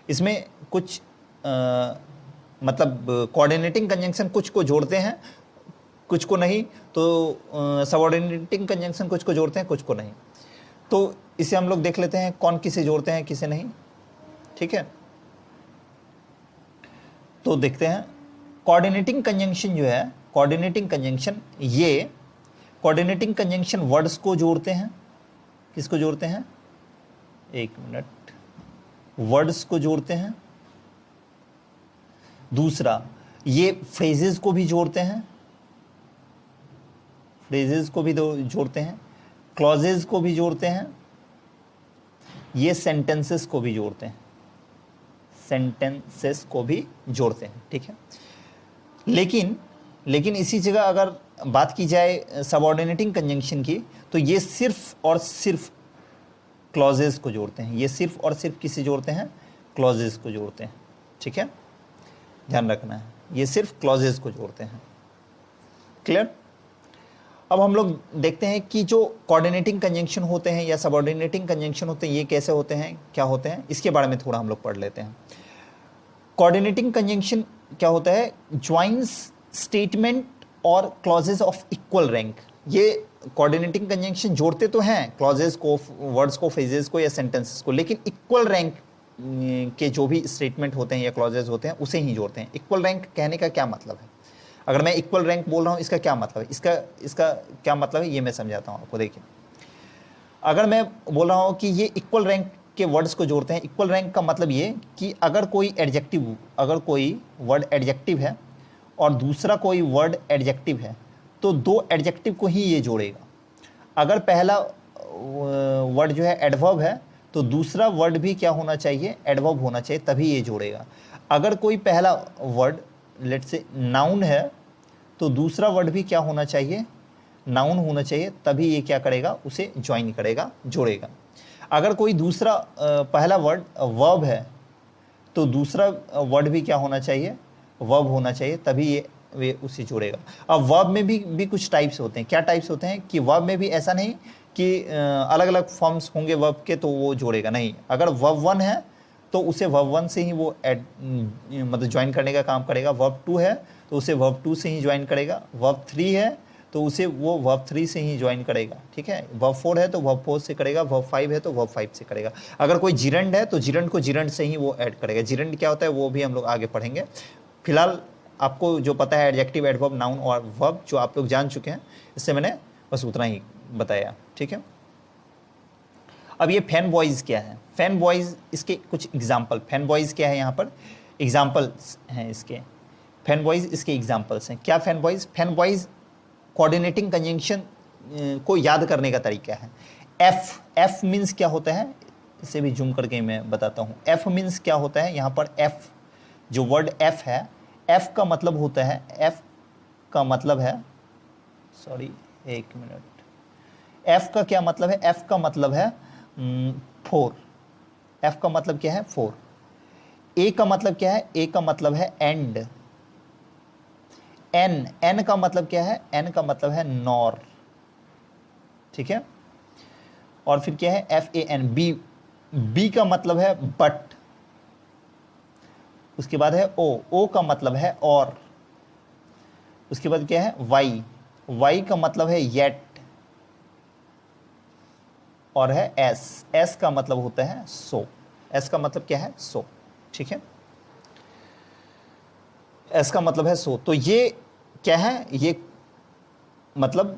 A: इसमें कुछ मतलब कोऑर्डिनेटिंग कंजंक्शन कुछ को जोड़ते हैं, कुछ को नहीं। तो सबऑर्डिनेटिंग कंजंक्शन कुछ को जोड़ते हैं, कुछ को नहीं। तो इसे हम लोग देख लेते हैं कौन किसे जोड़ते हैं, किसे नहीं, ठीक है। तो देखते हैं कोऑर्डिनेटिंग कंजंक्शन जो है, कोऑर्डिनेटिंग कंजंक्शन, ये कोऑर्डिनेटिंग कंजंक्शन वर्ड्स को जोड़ते हैं। किसको जोड़ते हैं, एक मिनट, वर्ड्स को जोड़ते हैं। दूसरा, ये फ्रेजेस को भी जोड़ते हैं, फ्रेजेस को भी जोड़ते हैं, क्लॉजेस को भी जोड़ते हैं, ये सेंटेंसेस को भी जोड़ते हैं, सेंटेंसेस को भी जोड़ते हैं, ठीक है। लेकिन इसी जगह अगर बात की जाए सबऑर्डिनेटिंग कंजंक्शन की, तो ये सिर्फ और सिर्फ क्लॉजेस को जोड़ते हैं। ये सिर्फ और सिर्फ किसे जोड़ते हैं, क्लॉजेस को जोड़ते हैं, ठीक है, ध्यान रखना है। ये सिर्फ क्लॉजेस को जोड़ते हैं। क्लियर। अब हम लोग देखते हैं कि जो कोऑर्डिनेटिंग कंजंक्शन होते हैं या सबऑर्डिनेटिंग कंजंक्शन होते हैं, ये कैसे होते हैं, क्या होते हैं, इसके बारे में थोड़ा हम लोग पढ़ लेते हैं। कोऑर्डिनेटिंग कंजंक्शन क्या होता है, ज्वाइंस स्टेटमेंट और क्लॉजेस ऑफ इक्वल रैंक। ये कोऑर्डिनेटिंग कंजंक्शन जोड़ते तो हैं क्लॉजेस को, वर्ड्स को, फ्रेजेस को या सेंटेंसेस को, लेकिन इक्वल रैंक के जो भी स्टेटमेंट होते हैं या क्लॉजेस होते हैं उसे ही जोड़ते हैं। इक्वल रैंक कहने का क्या मतलब है, अगर मैं इक्वल रैंक बोल रहा हूँ इसका क्या मतलब है, इसका क्या मतलब है ये मैं समझाता हूँ आपको। देखिए, अगर मैं बोल रहा हूँ कि ये इक्वल रैंक के वर्ड्स को जोड़ते हैं, इक्वल रैंक का मतलब ये कि अगर कोई एडजेक्टिव, अगर कोई वर्ड एडजेक्टिव है और दूसरा कोई वर्ड एडजेक्टिव है, तो दो एडजेक्टिव को ही ये जोड़ेगा। अगर पहला वर्ड जो है एडवर्ब है, तो दूसरा वर्ड भी क्या होना चाहिए, एडवर्ब होना चाहिए, तभी ये जोड़ेगा। अगर कोई पहला वर्ड लेट्स से नाउन है, तो दूसरा वर्ड भी क्या होना चाहिए, नाउन होना चाहिए, तभी ये क्या करेगा, उसे ज्वाइन करेगा, जोड़ेगा। अगर कोई दूसरा पहला वर्ड वर्ब है, तो दूसरा वर्ड भी क्या होना चाहिए, वर्ब होना चाहिए, तभी ये वे उसे जोड़ेगा। अब वर्ब में भी कुछ टाइप्स होते हैं। क्या टाइप्स होते हैं कि वर्ब में भी ऐसा नहीं कि अलग अलग फॉर्म्स होंगे वर्ब के तो वो जोड़ेगा, नहीं। अगर वर्ब 1 है तो उसे वर्ब 1 से ही वो ऐड मतलब ज्वाइन करने का काम करेगा। वर्ब 2 है तो उसे वर्ब 2 से ही ज्वाइन करेगा। वर्ब 3 है तो उसे वो वर्ब 3 से ही ज्वाइन करेगा, ठीक है। वर्ब 4 है तो वर्ब 4 से करेगा। वर्ब 5 है तो वर्ब 5 से करेगा। अगर कोई जिरंड है तो जिरंड को जिरंड से ही वो ऐड करेगा। जिरंड क्या होता है वो भी हम लोग आगे पढ़ेंगे। फिलहाल आपको जो पता है एडजेक्टिव, एडवर्ब, नाउन और वर्ब जो आप लोग जान चुके हैं, इससे मैंने बस उतना ही बताया, ठीक है। अब ये फैन बॉयज़ क्या है? फैन बॉयज़, इसके कुछ एग्जाम्पल। फैन बॉयज़ क्या है? यहाँ पर एग्जाम्पल्स हैं इसके। फैन बॉयज़ इसके एग्जाम्पल्स हैं। क्या fan boys? Fan boys coordinating conjunction को याद करने का तरीका है। एफ मीन्स क्या होता है, इसे भी जूम करके मैं बताता हूँ। एफ मीन्स क्या होता है? यहाँ पर एफ, जो वर्ड एफ है, एफ का मतलब होता है, एफ का मतलब है, सॉरी एक मिनट, एफ का क्या मतलब है? एफ का मतलब है 4। एफ का मतलब क्या है? 4। ए का मतलब क्या है? ए का मतलब है एंड। एन का मतलब क्या है? एन का मतलब है नॉर, ठीक है। और फिर क्या है? FAN। बी का मतलब है बट। उसके बाद है ओ का मतलब है और। उसके बाद क्या है? वाई का मतलब है येट। और है एस का मतलब होता है सो। एस का मतलब क्या है? सो, ठीक है। एस का मतलब है सो। तो ये क्या है? ये मतलब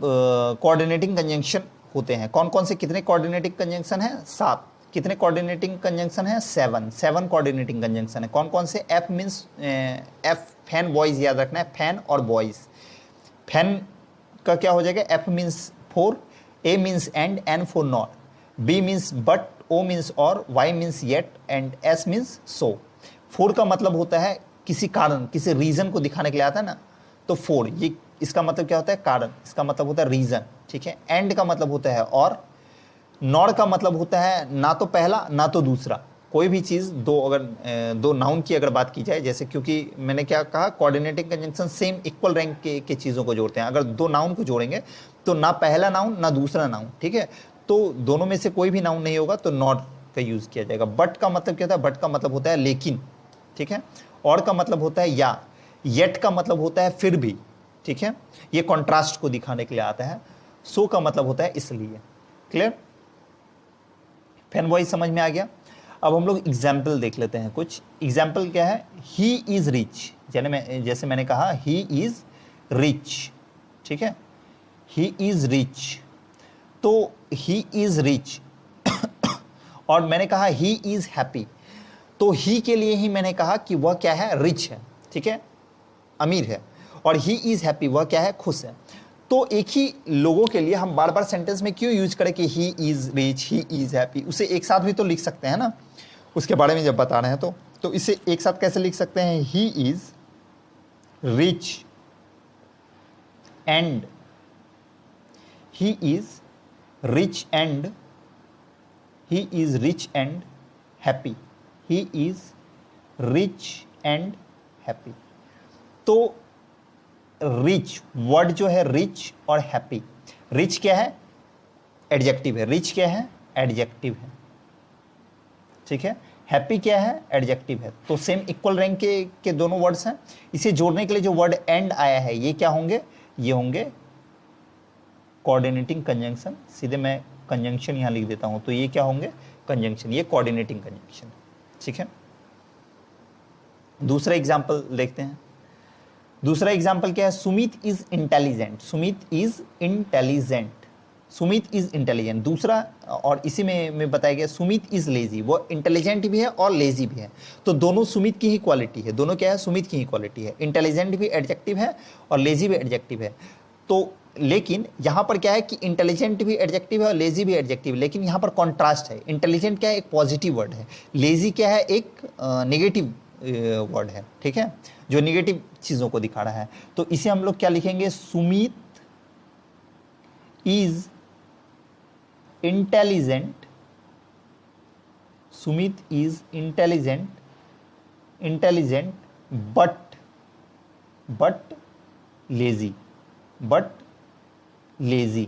A: कोऑर्डिनेटिंग कंजंक्शन होते हैं। कौन कौन से, कितने कोऑर्डिनेटिंग कंजंक्शन हैं? 7। कितने कोऑर्डिनेटिंग कंजंक्शन हैं? 7 कोऑर्डिनेटिंग कंजंक्शन है। कौन कौन से? F means F, fan boys याद रखना है, फैन और बॉयज। फैन का क्या हो जाएगा? F means 4, A means and, N for not, B means but, O means or, Y means yet and S means so. 4 का मतलब होता है किसी कारण, किसी रीजन को दिखाने के लिए आता है ना, तो 4, ये इसका मतलब क्या होता है? कारण। इसका मतलब होता है रीजन, ठीक है। एंड का मतलब होता है और। नॉर का मतलब होता है ना तो पहला ना तो दूसरा। कोई भी चीज़ दो, अगर दो नाउन की अगर बात की जाए, जैसे, क्योंकि मैंने क्या कहा, coordinating conjunction same equal rank के चीज़ों को जोड़ते हैं। अगर दो नाउन को जोड़ेंगे तो ना पहला नाउन ना दूसरा नाउन, ठीक है। तो दोनों में से कोई भी नाउन नहीं होगा तो नॉट का यूज़ किया जाएगा। बट का मतलब क्या होता है? बट का मतलब होता है लेकिन, ठीक है। और का मतलब होता है या। येट का मतलब होता है फिर भी, ठीक है। ये कॉन्ट्रास्ट को दिखाने के लिए आता है। सो का मतलब होता है इसलिए। क्लियर? फैन बॉय समझ में आ गया। अब हम लोग एग्जाम्पल देख लेते हैं। कुछ एग्जाम्पल क्या है? ही इज रिच, जैसे मैंने कहा ही इज रिच, ठीक है। ही इज रिच, तो ही इज रिच और मैंने कहा ही इज हैप्पी, तो ही के लिए ही मैंने कहा कि वह क्या है? रिच है, ठीक है, अमीर है। और ही इज हैप्पी, वह क्या है? खुश है। तो एक ही लोगों के लिए हम बार बार सेंटेंस में क्यों यूज करें कि he is rich, he is happy? उसे एक साथ भी तो लिख सकते हैं ना, उसके बारे में जब बता रहे हैं तो इसे एक साथ कैसे लिख सकते हैं? He is rich and, he is rich and, he is rich and happy, he is rich and happy. तो रिच वर्ड जो है, रिच और हैप्पी, रिच क्या है? एडजेक्टिव है। रिच क्या है? एडजेक्टिव है, ठीक है। हैप्पी क्या है? एडजेक्टिव है। तो सेम इक्वल रैंक के दोनों वर्ड्स हैं। इसे जोड़ने के लिए जो वर्ड एंड आया है, ये क्या होंगे? ये होंगे कोऑर्डिनेटिंग कंजंक्शन। सीधे मैं कंजंक्शन यहां लिख देता हूं, तो ये क्या होंगे? कंजंक्शन। ये कोऑर्डिनेटिंग कंजंक्शन, ठीक है। दूसरा एग्जाम्पल देखते हैं। दूसरा एग्जाम्पल क्या है? Sumit is intelligent, Sumit is intelligent, Sumit is intelligent. दूसरा, और इसी में बताया गया सुमित इज लेजी, वो इंटेलिजेंट भी है और लेजी भी है। तो दोनों सुमित की ही क्वालिटी है, दोनों क्या है? सुमित की ही क्वालिटी है। इंटेलिजेंट भी एडजेक्टिव है और लेजी भी एडजेक्टिव है। तो लेकिन यहां पर क्या है कि इंटेलिजेंट भी एडजेक्टिव है और लेजी भी एडजेक्टिव है, लेकिन यहां पर कॉन्ट्रास्ट है। इंटेलिजेंट क्या है? एक पॉजिटिव वर्ड है। लेजी क्या है? एक नेगेटिव वर्ड है, ठीक है, जो निगेटिव चीजों को दिखा रहा है। तो इसे हम लोग क्या लिखेंगे? Sumit is intelligent, Sumit is intelligent, intelligent but lazy, but lazy,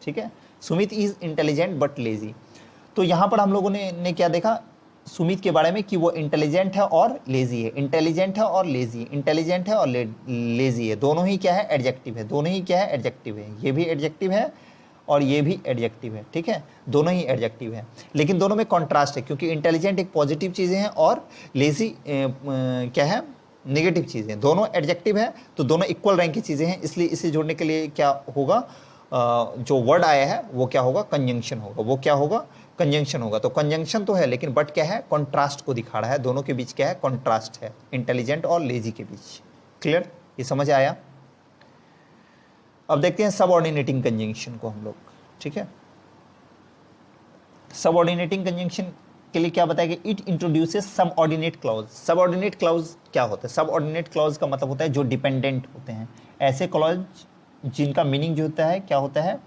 A: ठीक है। Sumit is intelligent but lazy. तो यहाँ पर हम लोगों ने क्या देखा सुमित के बारे में कि वो इंटेलिजेंट है और लेजी है, इंटेलिजेंट है और लेजी, इंटेलिजेंट है और लेजी है, दोनों ही क्या है एडजेक्टिव है, दोनों ही क्या है एडजेक्टिव है, ये भी एडजेक्टिव है और ये भी एडजेक्टिव है, ठीक है, दोनों ही एडजेक्टिव है, लेकिन दोनों में कॉन्ट्रास्ट है क्योंकि इंटेलिजेंट एक पॉजिटिव चीज़ें हैं और लेजी क्या है नेगेटिव चीज़ें, दोनों एडजेक्टिव है तो दोनों इक्वल रैंक की चीज़ें हैं, इसलिए इसे जोड़ने के लिए क्या होगा जो वर्ड आया है वो क्या होगा कंजंक्शन होगा, वो क्या होगा कंजंक्शन होगा। तो कंजंक्शन तो है लेकिन बट क्या है कॉन्ट्रास्ट को दिखा रहा है, दोनों के बीच क्या है कॉन्ट्रास्ट है, इंटेलिजेंट और लेजी के बीच। क्लियर, ये समझ आया। अब देखते हैं सबऑर्डिनेटिंग कंजंक्शन को हम लोग, ठीक है। सबऑर्डिनेटिंग कंजंक्शन के लिए क्या बताया कि it introduces subordinate clause. Subordinate clause क्या होता है? सबऑर्डिनेट क्लॉज का मतलब होता है जो डिपेंडेंट होते हैं, ऐसे क्लॉज जिनका मीनिंग जो होता है क्या होता है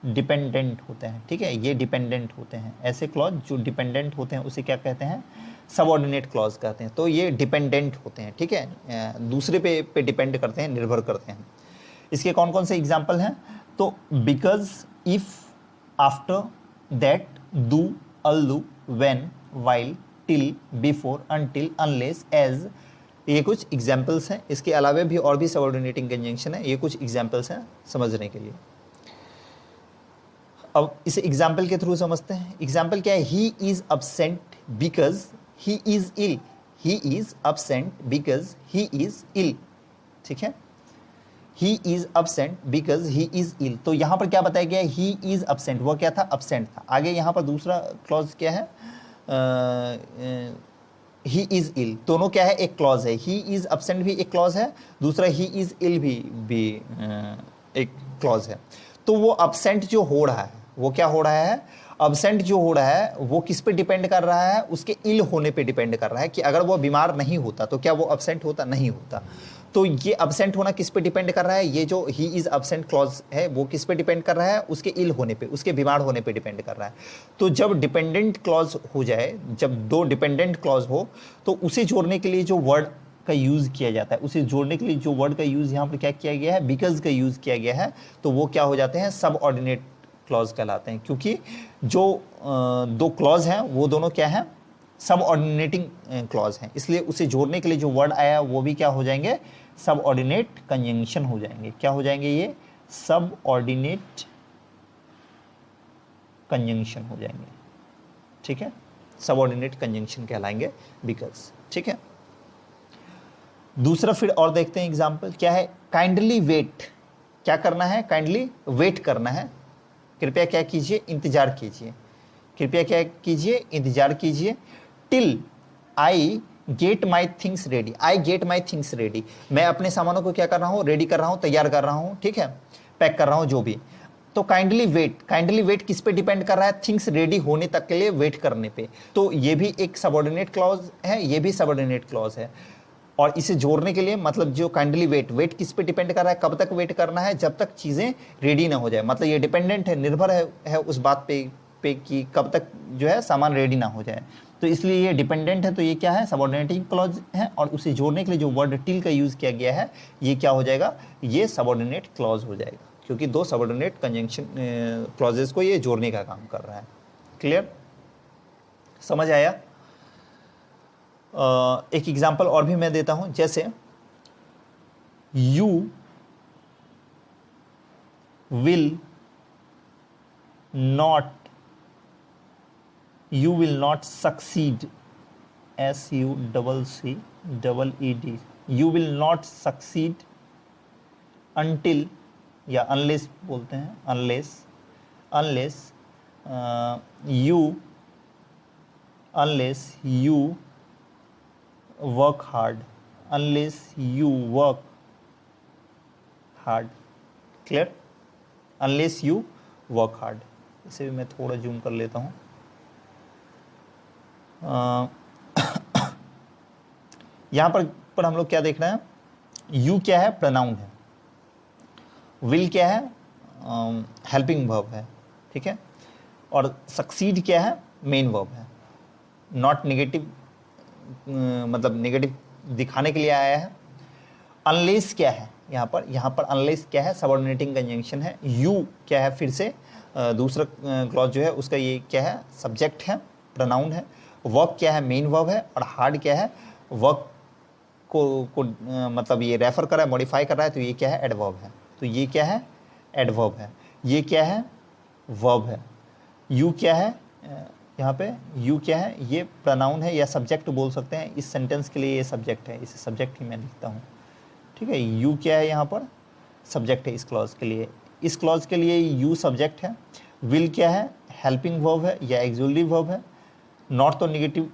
A: डिपेंडेंट होते हैं, ठीक है, ये डिपेंडेंट होते हैं, ऐसे क्लॉज जो डिपेंडेंट होते हैं उसे क्या कहते हैं सबऑर्डिनेट क्लॉज कहते हैं। तो ये डिपेंडेंट होते हैं, ठीक है, दूसरे पे डिपेंड करते हैं, निर्भर करते हैं। इसके कौन कौन से एग्जाम्पल हैं? तो because, if, after, that, though, although, when, while, till, before, until, unless, as, ये कुछ एग्जाम्पल्स हैं। इसके अलावा भी और भी सबऑर्डिनेटिंग कंजंक्शन है, ये कुछ एग्जाम्पल्स हैं समझने के लिए। अब इसे एग्जाम्पल के थ्रू समझते हैं। एग्जाम्पल क्या है? He is absent because he is ill, he is absent because he is ill, ठीक है, he is absent because he is ill. तो यहां पर क्या बताया गया है? ही इज अब्सेंट, वो क्या था अब्सेंट था। आगे यहां पर दूसरा क्लॉज क्या है? ही इज इल, दोनों क्या है एक क्लॉज है, ही इज अब्सेंट भी एक क्लॉज है, दूसरा ही इज इल भी एक क्लॉज है। तो वो अब्सेंट जो हो रहा है वो क्या हो रहा है? अब्सेंट जो हो रहा है वो किस पे डिपेंड कर रहा है? उसके इल होने पे डिपेंड कर रहा है कि अगर वो बीमार नहीं होता तो क्या वो अब्सेंट होता? नहीं होता। तो ये अब्सेंट होना किस पे डिपेंड कर रहा है? ये जो ही इज अब्सेंट क्लॉज है वो किस पे डिपेंड कर रहा है? उसके इल होने पे, उसके बीमार होने पे डिपेंड कर रहा है। तो जब डिपेंडेंट क्लॉज हो जाए, जब दो डिपेंडेंट क्लॉज हो तो उसे जोड़ने के लिए जो वर्ड का यूज किया जाता है, उसे जोड़ने के लिए जो वर्ड का यूज यहाँ पर क्या किया गया है? बिकॉज का यूज किया गया है। तो वो क्या हो जाते हैं? सबऑर्डिनेट क्लॉज कहलाते हैं, क्योंकि जो दो क्लॉज हैं वो दोनों क्या है? सबऑर्डिनेटिंग क्लॉज हैं, इसलिए उसे जोड़ने के लिए जो वर्ड आया वो भी क्या हो जाएंगे? सबऑर्डिनेट कंजंक्शन हो जाएंगे। क्या हो जाएंगे? ये सबऑर्डिनेट कंजंक्शन हो जाएंगे, ठीक है, सबऑर्डिनेट कंजंक्शन कहलाएंगे बिकॉज, ठीक है। दूसरा फिर और देखते हैं एग्जांपल क्या है? काइंडली वेट, क्या करना है? काइंडली वेट करना है, कृपया क्या कीजिए? इंतजार कीजिए, कृपया क्या कीजिए? इंतजार कीजिए। Till I get my things ready, I get my things ready, मैं अपने सामानों को क्या कर रहा हूँ? रेडी कर रहा हूँ, तैयार कर रहा हूँ, ठीक है, पैक कर रहा हूँ, जो भी। तो काइंडली वेट किस पे डिपेंड कर रहा है? थिंग्स रेडी होने तक के लिए वेट करने पे। तो ये भी एक सबऑर्डिनेट क्लॉज है, ये भी सबऑर्डिनेट क्लॉज है। और इसे जोड़ने के लिए मतलब जो काइंडली वेट किस पे डिपेंड कर रहा है? कब तक वेट करना है? जब तक चीज़ें रेडी ना हो जाए, मतलब ये डिपेंडेंट है, निर्भर है उस बात पे कि कब तक जो है सामान रेडी ना हो जाए। तो इसलिए ये डिपेंडेंट है, तो ये क्या है? सबऑर्डिनेटिंग क्लॉज है। और उसे जोड़ने के लिए जो वर्ड टिल का यूज़ किया गया है ये क्या हो जाएगा? ये सबऑर्डिनेट क्लॉज हो जाएगा, क्योंकि दो सबऑर्डिनेट कंजंक्शन क्लॉजेस को ये जोड़ने का काम कर रहा है। क्लियर, समझ आया? एक एग्जांपल और भी मैं देता हूं, जैसे you will not succeed, SUCCEED, you will not succeed until, या अनलेस बोलते हैं, unless you work hard, clear, unless you work hard. इसे भी मैं थोड़ा जूम कर लेता हूँ। यहाँ पर हम लोग क्या देख रहे हैं? यू क्या है? प्रोनाउन है, विल क्या है? हेल्पिंग वर्ब है, ठीक है, और सक्सीड क्या है? मेन वर्ब है। नॉट नेगेटिव, मतलब नेगेटिव दिखाने के लिए आया है। अनलेस क्या है? यहाँ पर अनलेस क्या है, सबऑर्डिनेटिंग कंजंक्शन है। यू क्या है, फिर से दूसरा क्लॉज जो है उसका ये क्या है, सब्जेक्ट है, प्रोनाउन है। वर्क क्या है, मेन वर्ब है। और हार्ड क्या है, वर्क को मतलब ये रेफर कर रहा है, मॉडिफाई कर रहा है, तो ये क्या है, एडवर्ब है। तो ये क्या है, एडवर्ब है। ये क्या है, वर्ब है। यू क्या है, यहाँ पे यू क्या है, ये प्रोनाउन है या सब्जेक्ट बोल सकते हैं। इस सेंटेंस के लिए ये सब्जेक्ट है, इसे सब्जेक्ट ही मैं लिखता हूँ, ठीक है। यू क्या है, यहाँ पर सब्जेक्ट है इस क्लॉज के लिए। इस क्लॉज के लिए यू सब्जेक्ट है। विल क्या है, हेल्पिंग वर्ब है या एक्सक्लूसिव वर्ब है। नॉट तो नेगेटिव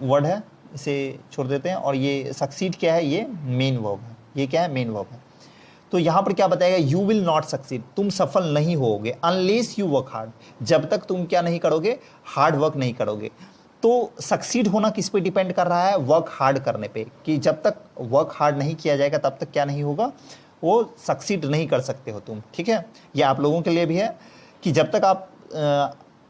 A: वर्ड है, इसे छोड़ देते हैं। और ये सक्सीड क्या है, ये मेन वर्ब है। ये क्या है, मेन वर्ब है। तो यहाँ पर क्या बताएगा, यू विल नॉट सक्सीड, तुम सफल नहीं होगे, अनलेस यू वर्क हार्ड, जब तक तुम क्या नहीं करोगे, हार्ड वर्क नहीं करोगे। तो सक्सीड होना किस पे डिपेंड कर रहा है, वर्क हार्ड करने पे, कि जब तक वर्क हार्ड नहीं किया जाएगा तब तक क्या नहीं होगा, वो सक्सीड नहीं कर सकते हो तुम, ठीक है। ये आप लोगों के लिए भी है कि जब तक आप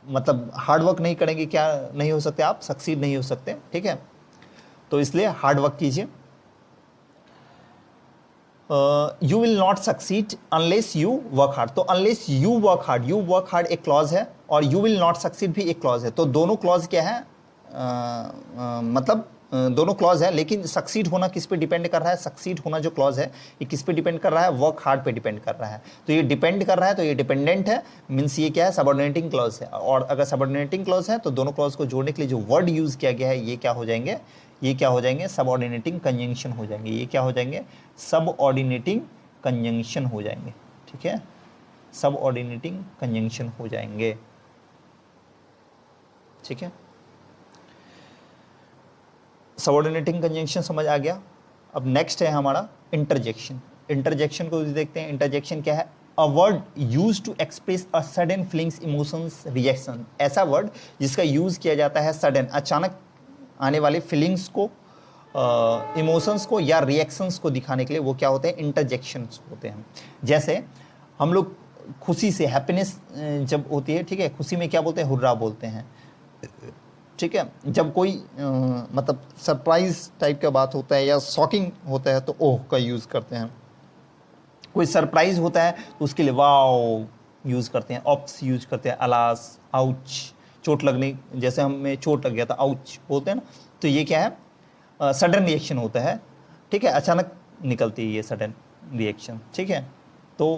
A: मतलब हार्ड वर्क नहीं करेंगे क्या नहीं हो सकते, आप सक्सीड नहीं हो सकते, ठीक है। तो इसलिए हार्ड वर्क कीजिए। You will not succeed unless you work hard. तो unless you work hard, you work hard एक क्लॉज है और यू विल नॉट सक्सीड भी एक क्लॉज है। तो दोनों क्लॉज क्या है, मतलब दोनों क्लॉज है, लेकिन सक्सीड होना किस पे डिपेंड कर रहा है, सक्सीड होना जो क्लॉज है ये किस पे डिपेंड कर रहा है, वर्क हार्ड पे डिपेंड कर रहा है। तो ये डिपेंड कर रहा है, तो ये डिपेंडेंट है, मीन्स ये क्या है, सबऑर्डिनेटिंग क्लॉज है। और अगर सबऑर्डिनेटिंग क्लॉज है तो दोनों क्लॉज को जोड़ने के लिए जो वर्ड यूज किया गया है ये क्या हो जाएंगे, ये क्या हो जाएंगे, सबऑर्डिनेटिंग कंजंक्शन हो जाएंगे। ये क्या हो जाएंगे, सबऑर्डिनेटिंग कंजंक्शन हो जाएंगे, ठीक है, सबऑर्डिनेटिंग कंजंक्शन हो जाएंगे, ठीक है। सबऑर्डिनेटिंग कंजंक्शन समझ आ गया। अब नेक्स्ट है हमारा इंटरजेक्शन। इंटरजेक्शन को देखते हैं। इंटरजेक्शन क्या है, a word use to express a sudden feelings, emotions, reaction. ऐसा वर्ड जिसका यूज किया जाता है सडन, अचानक आने वाले फीलिंग्स को, इमोशंस को या रिएक्शंस को दिखाने के लिए, वो क्या होते हैं, इंटरजेक्शंस होते हैं। जैसे हम लोग खुशी से, हैप्पीनेस जब होती है, ठीक है, खुशी में क्या बोलते हैं, हुर्रा बोलते हैं, ठीक है। जब कोई मतलब सरप्राइज टाइप का बात होता है या शॉकिंग होता है तो ओह का यूज़ करते हैं। कोई सरप्राइज होता है तो उसके लिए वाओ यूज़ करते हैं, ऑप्स यूज करते हैं, अलास, आउच, चोट लगने, जैसे हमें चोट लग गया था, आउच बोलते हैं ना। तो ये क्या है, सडन रिएक्शन होता है, ठीक है, अचानक निकलती है ये सडन रिएक्शन, ठीक है। तो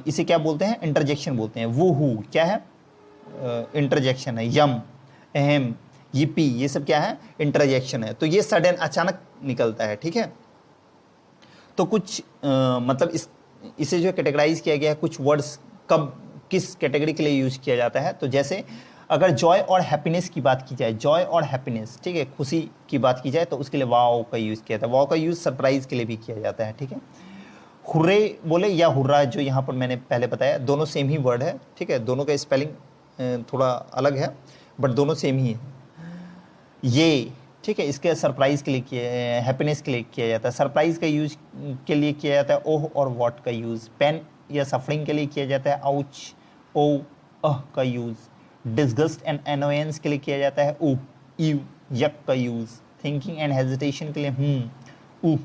A: इसे क्या बोलते हैं, इंटरजेक्शन बोलते हैं। वो हु क्या है, इंटरजेक्शन है। यम, अहम, yippee, ये सब क्या है, इंटरजेक्शन है। तो ये सडन अचानक निकलता है, ठीक है। तो कुछ मतलब इसे जो कैटेगराइज किया गया है, कुछ वर्ड्स कब किस कैटेगरी के लिए यूज किया जाता है। तो जैसे अगर जॉय और हैप्पीनेस की बात की जाए, जॉय और हैप्पीनेस, ठीक है, खुशी की बात की जाए तो उसके लिए वाओ का यूज़ किया जाता है। वाओ का यूज़ सरप्राइज के लिए भी किया जाता है, ठीक है। हुर्रे बोले या हुर्रा, जो यहाँ पर मैंने पहले बताया, दोनों सेम ही वर्ड है, ठीक है। दोनों का स्पेलिंग थोड़ा अलग है बट दोनों सेम ही है। ये, ठीक है, इसके सरप्राइज के लिए किया, हैप्पीनेस के लिए किया जाता है। सरप्राइज का यूज के लिए किया जाता है ओह और वॉट का यूज़। पेन या सफरिंग के लिए किया जाता है आउच, ओ, अह का यूज़। डिस्गस्ट एंड एनोयंस के लिए किया जाता है ऊ, यू, यक का यूज़। थिंकिंग एंड हेजिटेशन के लिए ऊ,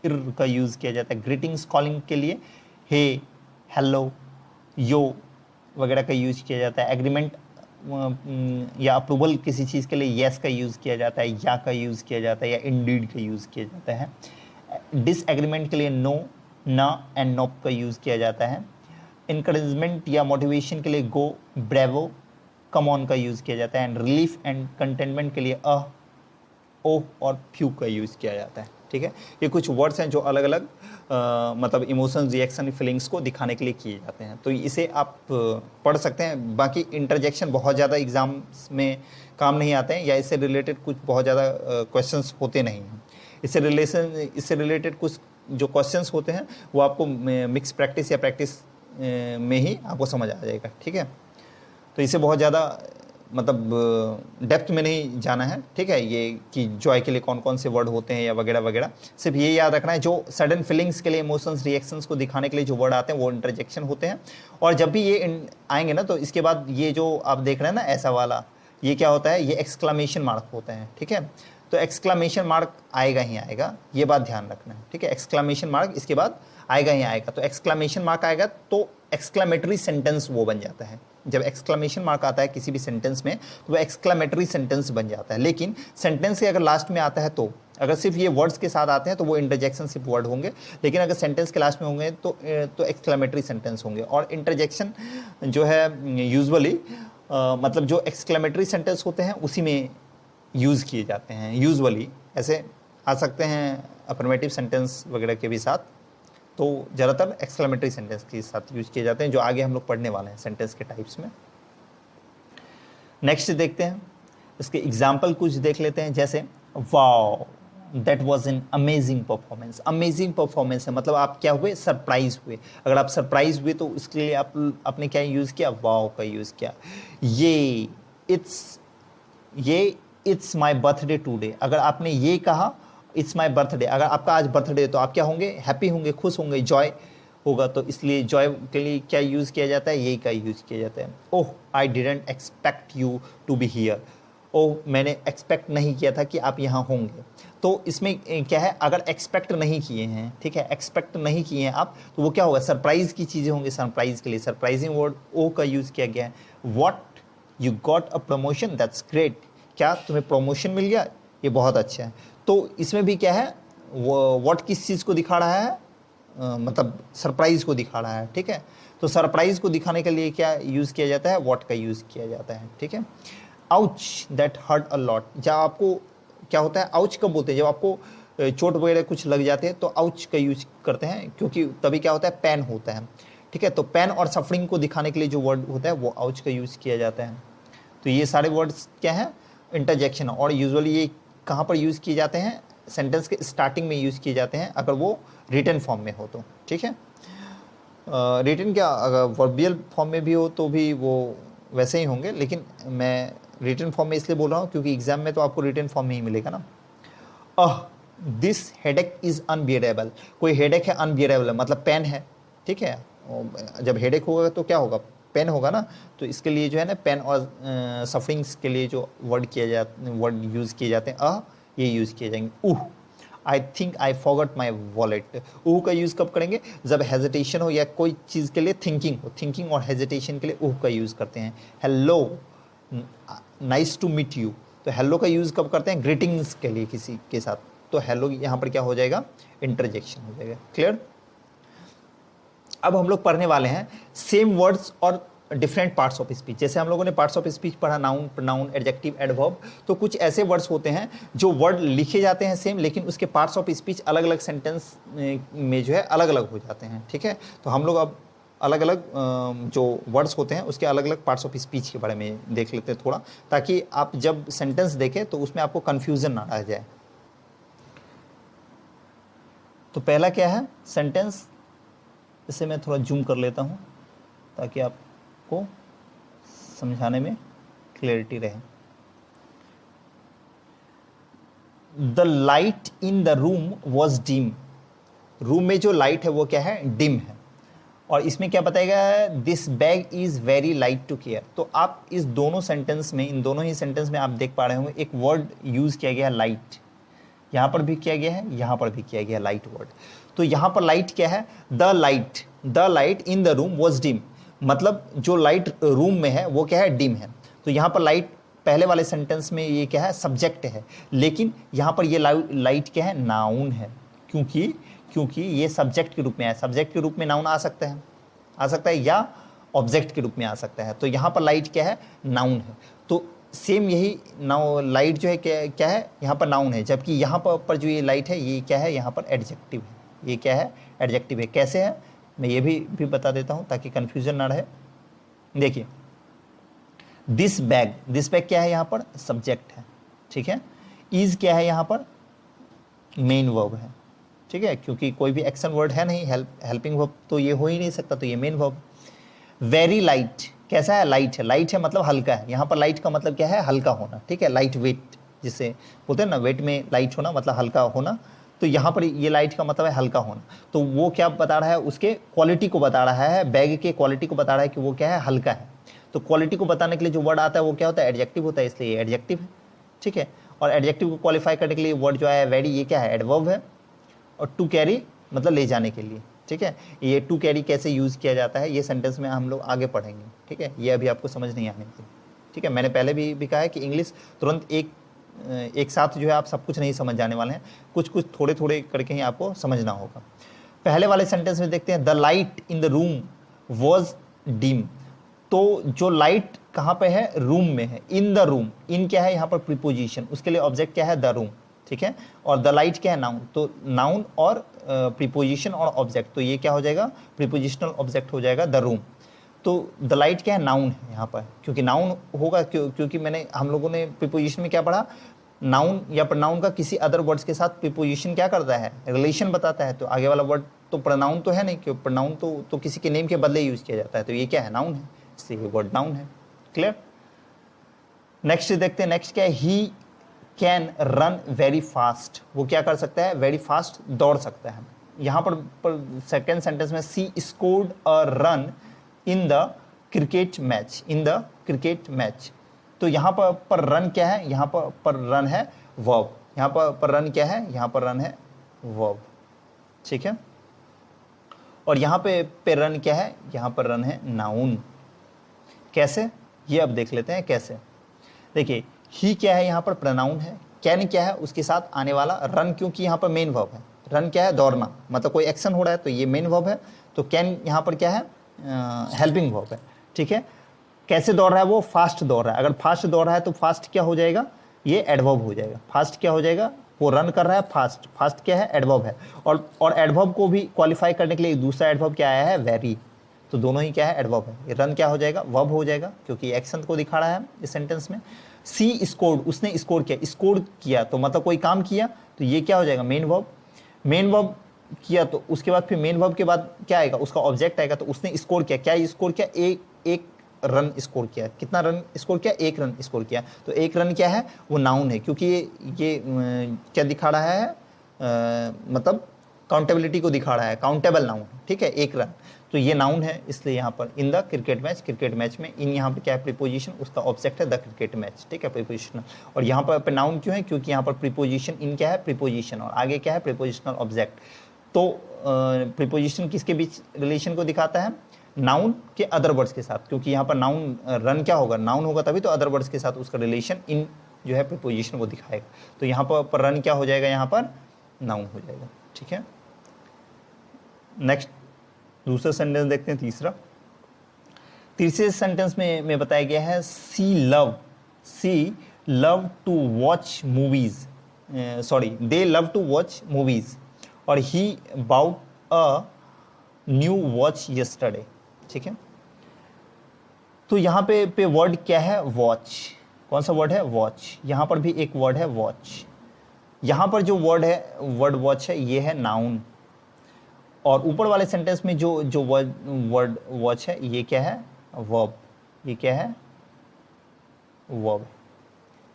A: इर का यूज़ किया जाता है। ग्रीटिंग्स कॉलिंग के लिए हे, हेलो, यो वगैरह का यूज़ किया जाता है। एग्रीमेंट या अप्रूवल किसी चीज़ के लिए येस का यूज़ किया जाता है, या का यूज़ किया जाता है, या इंडीड का यूज़ किया जाता है। डिसएग्रीमेंट के लिए नो, ना एंड नोप का यूज़ किया जाता है। इनकरेजमेंट या मोटिवेशन के लिए गो, ब्रेवो, कम ऑन का यूज़ किया जाता है। एंड रिलीफ एंड कंटेनमेंट के लिए ओह और फ्यू का यूज़ किया जाता है, ठीक है। ये कुछ वर्ड्स हैं जो अलग अलग मतलब इमोशंस, रिएक्शन, फीलिंग्स को दिखाने के लिए किए जाते हैं। तो इसे आप पढ़ सकते हैं। बाकी इंटरजेक्शन बहुत ज़्यादा एग्जाम्स में काम नहीं आते हैं, या इससे रिलेटेड कुछ बहुत ज़्यादा क्वेश्चंस होते नहीं हैं। इससे रिलेटेड कुछ जो क्वेश्चंस होते हैं वो आपको मिक्स प्रैक्टिस या प्रैक्टिस में ही आपको समझ आ जाएगा, ठीक है। तो इसे बहुत ज़्यादा मतलब डेप्थ में नहीं जाना है, ठीक है, ये कि जॉय के लिए कौन कौन से वर्ड होते हैं या वगैरह वगैरह। सिर्फ ये याद रखना है, जो सडन फीलिंग्स के लिए, इमोशंस, रिएक्शंस को दिखाने के लिए जो वर्ड आते हैं वो इंटरजेक्शन होते हैं। और जब भी ये आएंगे ना, तो इसके बाद ये जो आप देख रहे हैं ना ऐसा वाला, ये क्या होता है, ये एक्सक्लामेशन मार्क होते हैं, ठीक है। तो एक्सक्लामेशन मार्क आएगा ही आएगा, ये बात ध्यान रखना है, ठीक है। एक्सक्लामेशन मार्क इसके बाद आएगा ही आएगा, तो एक्सक्लामेशन मार्क आएगा तो एक्सक्लामेटरी सेंटेंस वो बन जाता है। जब एक्सक्लामेशन मार्क आता है किसी भी सेंटेंस में तो वो एक्सक्लामेटरी सेंटेंस बन जाता है। लेकिन सेंटेंस के अगर लास्ट में आता है तो, अगर सिर्फ ये वर्ड्स के साथ आते हैं तो वो इंटरजेक्शन सिर्फ वर्ड होंगे, लेकिन अगर सेंटेंस के लास्ट में होंगे तो एक्सक्लामेटरी सेंटेंस होंगे। और इंटरजेक्शन जो है यूजुअली मतलब जो एक्सक्लामेटरी सेंटेंस होते हैं उसी में यूज़ किए जाते हैं। यूजुअली ऐसे आ सकते हैं अफर्मेटिव सेंटेंस वगैरह के भी साथ, तो ज़्यादातर एक्सक्लामेटरी सेंटेंस के साथ यूज किए जाते हैं, जो आगे हम लोग पढ़ने वाले हैं सेंटेंस के टाइप्स में। नेक्स्ट देखते हैं, इसके एग्जाम्पल कुछ देख लेते हैं। जैसे wow that was an amazing performance. Amazing performance है मतलब आप क्या हुए, सरप्राइज हुए। अगर आप सरप्राइज हुए तो उसके लिए आपने क्या यूज़ किया, वाओ का यूज़ किया। ये इट्स माई बर्थडे टूडे, अगर आपने ये कहा इट्स माई बर्थडे, अगर आपका आज बर्थडे तो आप क्या होंगे, हैप्पी होंगे, खुश होंगे, जॉय होगा, तो इसलिए जॉय के लिए क्या यूज़ किया जाता है, यही का यूज़ किया जाता है। Oh I didn't expect you to be here, oh मैंने एक्सपेक्ट नहीं किया था कि आप यहाँ होंगे। तो इसमें क्या है, अगर एक्सपेक्ट नहीं किए हैं, ठीक है, एक्सपेक्ट नहीं किए हैं आप, तो वो क्या होगा, सरप्राइज की चीज़ें होंगी। सरप्राइज के लिए सरप्राइजिंग वर्ड ओ का यूज़ किया गया है। What you got a promotion, that's great, क्या तुम्हें प्रमोशन मिल गया, ये बहुत अच्छा है। तो इसमें भी क्या है, व्हाट किस चीज़ को दिखा रहा है, मतलब सरप्राइज को दिखा रहा है, ठीक है। तो सरप्राइज को दिखाने के लिए क्या यूज़ किया जाता है, व्हाट का यूज़ किया जाता है, ठीक है। Ouch that hurt a lot, जब आपको क्या होता है, आउच कब बोलते हैं, जब आपको चोट वगैरह कुछ लग जाते हैं तो आउच का यूज करते हैं, क्योंकि तभी क्या होता है, पेन होता है, ठीक है। तो पेन और सफरिंग को दिखाने के लिए जो वर्ड होता है वो आउच का यूज़ किया जाता है। तो ये सारे वर्ड्स क्या हैं, इंटरजेक्शन, और यूजुअली ये कहाँ पर यूज़ किए जाते हैं, सेंटेंस के स्टार्टिंग में यूज़ किए जाते हैं, अगर वो रिटन फॉर्म में हो तो, ठीक है। रिटन क्या, अगर वर्बियल फॉर्म में भी हो तो भी वो वैसे ही होंगे, लेकिन मैं रिटन फॉर्म में इसलिए बोल रहा हूँ क्योंकि एग्जाम में तो आपको रिटन फॉर्म में ही मिलेगा ना। दिस हेडेक इज़ अनबियरेबल, कोई हेडेक है, अनबियरेबल मतलब पेन है, ठीक है। जब हेडेक होगा तो क्या होगा, पेन होगा ना, तो इसके लिए जो है ना पेन और सफरिंग्स के लिए जो वर्ड यूज़ किए जाते हैं ये यूज़ किए जाएंगे। I think I forgot my wallet, का यूज़ कब करेंगे, जब हेजिटेशन हो या कोई चीज़ के लिए थिंकिंग हो, थिंकिंग और हेजिटेशन के लिए का यूज़ करते हैं। Hello nice to meet you, तो हेलो का यूज़ कब करते हैं, ग्रीटिंग्स के लिए किसी के साथ, तो हेलो यहाँ पर क्या हो जाएगा, इंटरजेक्शन हो जाएगा। क्लियर। अब हम लोग पढ़ने वाले हैं सेम वर्ड्स और डिफरेंट पार्ट्स ऑफ स्पीच। जैसे हम लोगों ने पार्ट्स ऑफ स्पीच पढ़ा, नाउन, प्रोनाउन, एडजेक्टिव, एडवर्ब, तो कुछ ऐसे वर्ड्स होते हैं जो वर्ड लिखे जाते हैं सेम, लेकिन उसके पार्ट्स ऑफ स्पीच अलग अलग सेंटेंस में जो है अलग अलग हो जाते हैं, ठीक है। तो हम लोग अब अलग अलग जो वर्ड्स होते हैं उसके अलग अलग पार्ट्स ऑफ स्पीच के बारे में देख लेते हैं थोड़ा, ताकि आप जब सेंटेंस देखें तो उसमें आपको कन्फ्यूज़न ना रह जाए। तो पहला क्या है, सेंटेंस, इसे मैं थोड़ा जूम कर लेता हूँ ताकि आपको समझाने में क्लैरिटी रहे। The light in the room was dim, room में जो लाइट है वो क्या है, डिम है। और इसमें क्या बताएगा, this bag is very light to care. तो आप इस दोनों सेंटेंस में, इन दोनों ही सेंटेंस में आप देख पा रहे होंगे एक वर्ड यूज़ किया गया है लाइट, यहाँ पर भी किया गया है, यहाँ पर भी किया गया लाइट वर्ड। तो यहाँ पर लाइट क्या है, the light in the room was dim, मतलब जो लाइट रूम में है वो क्या है, डिम है। तो यहाँ पर लाइट पहले वाले सेंटेंस में ये क्या है, सब्जेक्ट है, लेकिन यहाँ पर ये लाइट क्या है, नाउन है, क्योंकि ये सब्जेक्ट के रूप में है। सब्जेक्ट के रूप में नाउन आ सकता है या ऑब्जेक्ट के रूप में आ सकता है। तो यहाँ पर लाइट क्या है, नाउन है। तो सेम यही लाइट जो है क्या है, यहाँ पर नाउन है, जबकि यहाँ पर जो ये लाइट है ये क्या है, यहाँ पर एडजेक्टिव है। ये क्या है, एडजेक्टिव है। कैसे है मैं ये भी बता देता हूँ ताकि कन्फ्यूजन ना रहे। देखिए दिस बैग क्या है, यहाँ पर सब्जेक्ट है, ठीक है। इज क्या है, यहाँ पर मेन वर्ब है, ठीक है, क्योंकि कोई भी एक्शन वर्ड है नहीं, हेल्पिंग वर्ब तो ये हो ही नहीं सकता, तो ये मेन वर्ब। वेरी लाइट कैसा है, लाइट है मतलब हल्का है। यहाँ पर लाइट का मतलब क्या है, हल्का होना, ठीक है, लाइट वेट, जिसे बोलते हैं ना वेट में लाइट होना मतलब हल्का होना। तो यहाँ पर ये लाइट का मतलब है हल्का होना। तो वो क्या बता रहा है, उसके क्वालिटी को बता रहा है, बैग के क्वालिटी को बता रहा है कि वो क्या है, हल्का है। तो क्वालिटी को बताने के लिए जो वर्ड आता है वो क्या होता है, एडजेक्टिव होता है, इसलिए एडजेक्टिव है, ठीक है। और एडजेक्टिव को क्वालिफाई करने के लिए वर्ड जो है वेरी, ये क्या है, एडवर्ब है। और टू कैरी मतलब ले जाने के लिए, ठीक है। ये टू कैरी कैसे यूज़ किया जाता है ये सेंटेंस में हम लोग आगे पढ़ेंगे, ठीक है। ये अभी आपको समझ नहीं आने की, ठीक है। मैंने पहले भी कहा है कि इंग्लिश तुरंत एक साथ जो है आप सब कुछ नहीं समझ जाने वाले हैं, कुछ कुछ थोड़े थोड़े करके ही आपको समझना होगा। पहले वाले सेंटेंस में देखते हैं, the light in the room was dim. तो जो लाइट कहाँ पे है, रूम में है, इन द रूम। इन क्या है यहाँ पर प्रीपोजिशन, उसके लिए ऑब्जेक्ट क्या है, द रूम, ठीक है। और द लाइट क्या है, नाउन। तो नाउन और प्रीपोजिशन और ऑब्जेक्ट, तो ये क्या हो जाएगा, प्रीपोजिशनल ऑब्जेक्ट हो जाएगा द रूम। तो द लाइट क्या है, नाउन है यहाँ पर, क्योंकि नाउन होगा क्योंकि हम लोगों ने प्रीपोजिशन में क्या पढ़ा, नाउन या प्रोनाउन का किसी अदर वर्ड्स के साथ प्रीपोजिशन क्या करता है, रिलेशन बताता है। तो आगे वाला वर्ड तो प्रोनाउन तो है नहीं, क्यों, प्रोनाउन तो किसी के नेम के बदले यूज किया जाता है, तो ये क्या है, नाउन है, इसलिए वर्ड नाउन है। क्लियर। नेक्स्ट देखते हैं, नेक्स्ट क्या है, he can run very fast. वो क्या कर सकता है, वेरी फास्ट दौड़ सकता है। यहाँ पर सेकेंड सेंटेंस में, she scored a run in the cricket match, in the cricket match. तो यहाँ पर रन क्या है, यहाँ पर रन है वर्ब। यहाँ पर रन क्या है, यहाँ पर रन है वर्ब, ठीक है। और यहाँ पे रन क्या है, यहाँ पर रन है नाउन। कैसे, ये अब देख लेते हैं कैसे। देखिए, ही क्या है, यहाँ पर प्रोनाउन है, कैन क्या है, उसके साथ आने वाला रन, क्योंकि यहाँ पर मेन वर्ब है। रन क्या है, दौड़ना, मतलब कोई एक्शन हो रहा है, तो ये मेन वर्ब है। तो कैन यहाँ पर क्या है, हेल्पिंग वर्ब है, ठीक है। कैसे दौड़ रहा है, वो फास्ट दौड़ रहा है। अगर फास्ट दौड़ रहा है तो फास्ट क्या हो जाएगा, ये एडवर्ब हो जाएगा। फास्ट क्या हो जाएगा, वो रन कर रहा है फास्ट, फास्ट क्या है, एडवर्ब है। और एडवर्ब को भी क्वालिफाई करने के लिए दूसरा एडवर्ब क्या आया है, वेरी। तो दोनों ही क्या है, एडवर्ब है। ये रन क्या हो जाएगा, वर्ब हो जाएगा, क्योंकि एक्शन को दिखा रहा है इस सेंटेंस में। सी स्कोर्ड, उसने स्कोर किया, स्कोर किया तो मतलब कोई काम किया, तो ये क्या हो जाएगा, मेन वर्ब। मेन वर्ब किया तो उसके बाद फिर मेन वर्ब के बाद क्या आएगा, उसका ऑब्जेक्ट आएगा। तो उसने स्कोर किया, क्या स्कोर किया, एक रन स्कोर किया। कितना रन स्कोर किया, एक रन स्कोर किया। तो एक रन क्या है, वो नाउन है, क्योंकि ये क्या दिखा रहा है, मतलब काउंटेबिलिटी को दिखा रहा है, काउंटेबल नाउन, ठीक है, एक रन। तो ये नाउन है, इसलिए यहाँ पर इन the cricket match, cricket match में इन यहाँ पे क्या है, प्रीपोजिशन, उसका ऑब्जेक्ट है द क्रिकेट मैच, ठीक है, प्रीपोजिशनल। और यहाँ पर नाउन क्यों है, क्योंकि यहाँ पर प्रीपोजिशन इन क्या है, प्रीपोजिशन, और आगे क्या है, प्रीपोजिशनल ऑब्जेक्ट। तो प्रीपोजिशन किसके बीच रिलेशन को दिखाता है, नाउन के अदर वर्ड्स के साथ, क्योंकि यहाँ पर नाउन रन क्या होगा, नाउन होगा, तभी तो अदर वर्ड्स के साथ उसका रिलेशन इन जो है प्रीपोजिशन वो दिखाएगा। तो यहाँ पर रन क्या हो जाएगा, यहाँ पर नाउन हो जाएगा, ठीक है। नेक्स्ट दूसरा सेंटेंस देखते हैं, तीसरे सेंटेंस में बताया गया है, she love to watch movies, they love to watch movies, और he bought a new watch yesterday, ठीक है। तो यहाँ पे वर्ड क्या है, वॉच। कौन सा वर्ड है, वॉच। यहाँ पर भी एक वर्ड है वॉच। यहाँ पर जो वर्ड है, वर्ड वॉच है, ये है नाउन। और ऊपर वाले सेंटेंस में जो वर्ड वॉच है, ये क्या है, वर्ब। ये क्या है, वर्ब।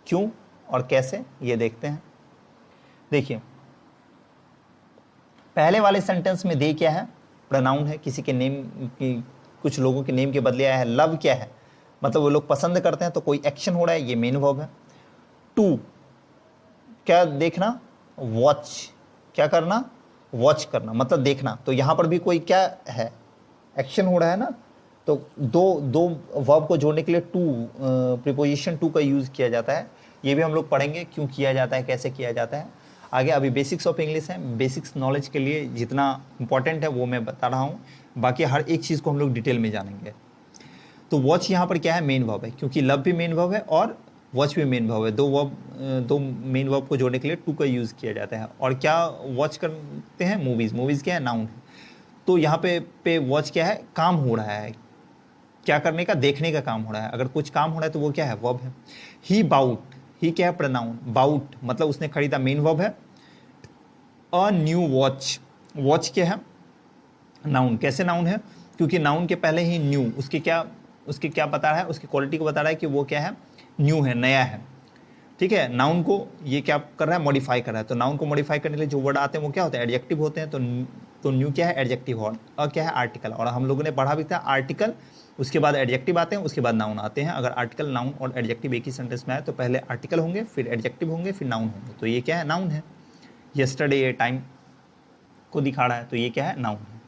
A: क्यों और कैसे, ये देखते हैं। देखिए, पहले वाले सेंटेंस में दे क्या है, प्रोनाउन है, किसी के नेम की, कुछ लोगों के नेम के बदले आया है। लव क्या है, मतलब वो लोग पसंद करते हैं, तो कोई एक्शन हो रहा है, ये मेन वर्ब है। टू क्या देखना, वॉच क्या करना, वॉच करना, मतलब देखना। तो यहाँ पर भी कोई क्या है, एक्शन हो रहा है ना। तो दो वर्ब को जोड़ने के लिए टू, प्रीपोजिशन टू का यूज़ किया जाता है। ये भी हम लोग पढ़ेंगे क्यों किया जाता है, कैसे किया जाता है आगे। अभी बेसिक्स ऑफ इंग्लिश है, बेसिक्स नॉलेज के लिए जितना इंपॉर्टेंट है वो मैं बता रहा हूँ, बाकी हर एक चीज़ को हम लोग डिटेल में जानेंगे। तो वॉच यहाँ पर क्या है, मेन वर्ब है, क्योंकि लव भी मेन वर्ब है और वॉच भी मेन वर्ब है। दो मेन वर्ब को जोड़ने के लिए टू का यूज़ किया जाता है। और क्या वॉच करते हैं, मूवीज़ क्या है, नाउन है। तो यहाँ पे वॉच क्या है, काम हो रहा है, क्या करने का, देखने का काम हो रहा है। अगर कुछ काम हो रहा है तो वो क्या है, वर्ब है। ही बाउट, ही क्या है, प्रोनाउन। बाउट मतलब उसने खरीदा, मेन वर्ब है। अ न्यू वॉच, वॉच क्या है, नाउन। कैसे नाउन है, क्योंकि नाउन के पहले ही न्यू, उसके क्या बता रहा है, उसकी क्वालिटी को बता रहा है कि वो क्या है, न्यू है, नया है, ठीक है। नाउन को ये क्या कर रहा है, मॉडिफाई कर रहा है। तो नाउन को मॉडिफाई करने के लिए जो वर्ड आते हैं वो क्या होते हैं, एडजेक्टिव होते हैं। तो तो न्यू क्या है एडजेक्टिव वर्ड, अ क्या है आर्टिकल। और हम लोगों ने पढ़ा भी था आर्टिकल, उसके बाद एडजेक्टिव आते हैं, उसके बाद नाउन आते हैं। अगर आर्टिकल, नाउन और एडजेक्टिव एक ही सेंटेंस में आए तो पहले आर्टिकल होंगे, फिर एडजेक्टिव होंगे, फिर नाउन होंगे। तो ये क्या है, नाउन है। यस्टरडे ये टाइम को दिखा रहा है, तो ये क्या है, नाउन है।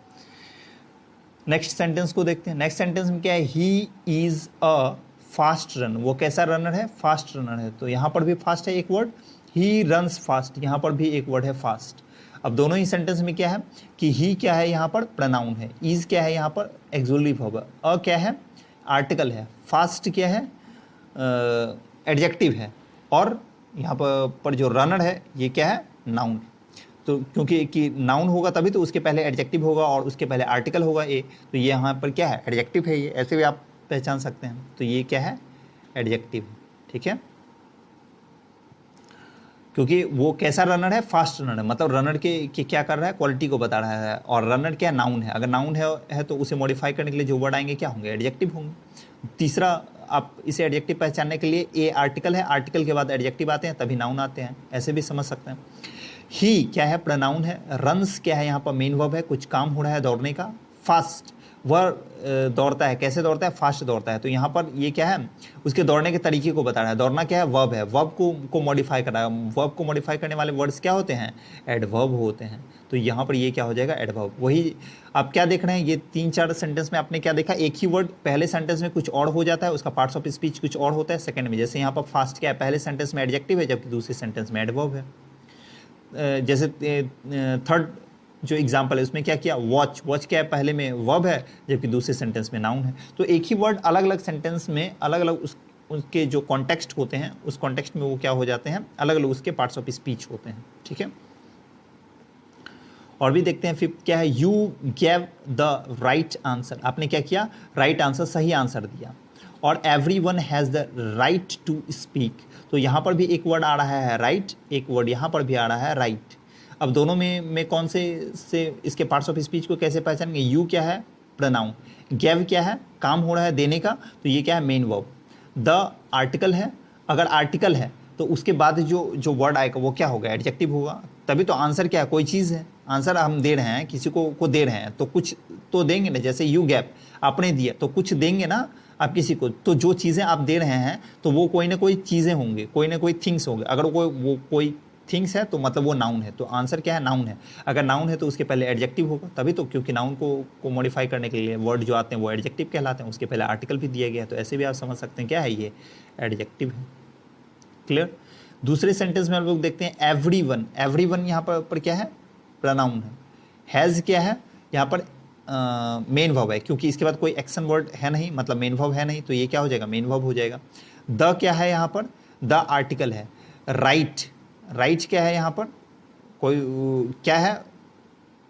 A: नेक्स्ट सेंटेंस को देखते हैं। नेक्स्ट सेंटेंस में क्या है, he is a fast run, वो कैसा रनर है, फास्ट रनर है। तो यहाँ पर भी फास्ट है एक वर्ड, ही रन्स फास्ट, यहाँ पर भी एक वर्ड है फास्ट। अब दोनों ही सेंटेंस में क्या है कि ही क्या है यहाँ पर प्रोनाउन है, इज क्या है यहाँ पर एक्सक्लूसिव वर्ब, अ क्या है आर्टिकल है, फास्ट क्या है एडजेक्टिव है, और यहाँ पर जो रनर है ये क्या है, नाउन। तो क्योंकि कि नाउन होगा तभी तो उसके पहले एडजेक्टिव होगा और उसके पहले आर्टिकल होगा ए, तो ये यहाँ पर क्या है, एडजेक्टिव है। ये ऐसे भी आप पहचान सकते हैं। तो ये क्या है, एडजेक्टिव, ठीक है। क्योंकि वो कैसा रनर है, फास्ट रनर है, मतलब रनर के क्या कर रहा है, क्वालिटी को बता रहा है। और रनर क्या, नाउन है। अगर नाउन है तो उसे मॉडिफाई करने के लिए जो वर्ड आएंगे क्या होंगे, एडजेक्टिव होंगे। तीसरा, आप इसे एडजेक्टिव पहचानने के लिए ए आर्टिकल है, आर्टिकल के बाद एडजेक्टिव आते हैं, तभी नाउन आते हैं, ऐसे भी समझ सकते हैं। ही क्या है, प्रोनाउन है। रन्स क्या है, यहाँ पर मेन वर्ब है, कुछ काम हो रहा है दौड़ने का। फास्ट, वह दौड़ता है, कैसे दौड़ता है, फास्ट दौड़ता है। तो यहाँ पर ये क्या है, उसके दौड़ने के तरीके को बता रहा है। दौड़ना क्या है, वर्ब है, वर्ब को मॉडिफाई कर रहा है। वर्ब को मॉडिफाई करने वाले वर्ड्स क्या होते हैं, एडवर्ब होते हैं। तो यहाँ पर ये क्या हो जाएगा, एडवर्ब। वही आप क्या देख रहे हैं, ये 3-4 सेंटेंस में आपने क्या देखा, एक ही वर्ड पहले सेंटेंस में कुछ और हो जाता है, उसका पार्ट्स ऑफ स्पीच कुछ और होता है सेकंड में। जैसे यहाँ पर फास्ट क्या है, पहले सेंटेंस में एडजेक्टिव है, जबकि दूसरे सेंटेंस में एडवर्ब है। जैसे थर्ड जो एग्जाम्पल है उसमें क्या किया, वॉच, वॉच क्या है, पहले में वर्ब है, जबकि दूसरे सेंटेंस में नाउन है। तो एक ही वर्ड अलग अलग सेंटेंस में अलग अलग उसके जो कॉन्टेक्स्ट होते हैं, उस कॉन्टेक्स्ट में वो क्या हो जाते हैं, अलग अलग उसके पार्ट्स ऑफ स्पीच होते हैं, ठीक है। और भी देखते हैं फिर क्या है, you gave the right answer, आपने क्या किया, राइट आंसर, सही आंसर दिया। और everyone has the right to speak, तो यहाँ पर भी एक वर्ड आ रहा है राइट, एक वर्ड यहाँ पर भी आ रहा है राइट। अब दोनों में कौन से इसके पार्ट्स ऑफ स्पीच को कैसे पहचानेंगे, यू क्या है प्रोनाउन, गैव क्या है काम हो रहा है देने का, तो ये क्या है मेन वर्ब, द आर्टिकल है, अगर आर्टिकल है तो उसके बाद जो वर्ड आएगा वो क्या होगा, एडजेक्टिव होगा। तभी तो आंसर क्या है, कोई चीज़ है, आंसर हम दे रहे हैं, किसी को दे रहे हैं तो कुछ तो देंगे ना। जैसे यू गैव आपने दिया तो कुछ देंगे ना आप किसी को, तो जो चीज़ें आप दे रहे हैं तो वो कोई ना कोई चीज़ें होंगे, कोई ना कोई थिंग्स होंगे। अगर कोई थिंग्स है तो मतलब वो नाउन है, तो आंसर क्या है, नाउन है। अगर नाउन है तो उसके पहले एडजेक्टिव होगा, तभी तो, क्योंकि नाउन को मॉडिफाई करने के लिए वर्ड जो आते हैं वो एडजेक्टिव कहलाते हैं, उसके पहले आर्टिकल भी दिया गया है। तो ऐसे भी आप समझ सकते हैं क्या है, ये एडजेक्टिव है। क्लियर। दूसरे सेंटेंस में हम लोग देखते हैं एवरीवन, एवरीवन यहाँ पर क्या है, प्रोनाउन है। हैज़ क्या है, यहाँ पर मेन वर्ब है, क्योंकि इसके बाद कोई एक्शन वर्ड है नहीं, मतलब मेन वर्ब है नहीं, तो ये क्या हो जाएगा, मेन वर्ब हो जाएगा। द क्या है यहाँ पर, द आर्टिकल है। राइट, राइट क्या है यहाँ पर, कोई क्या है,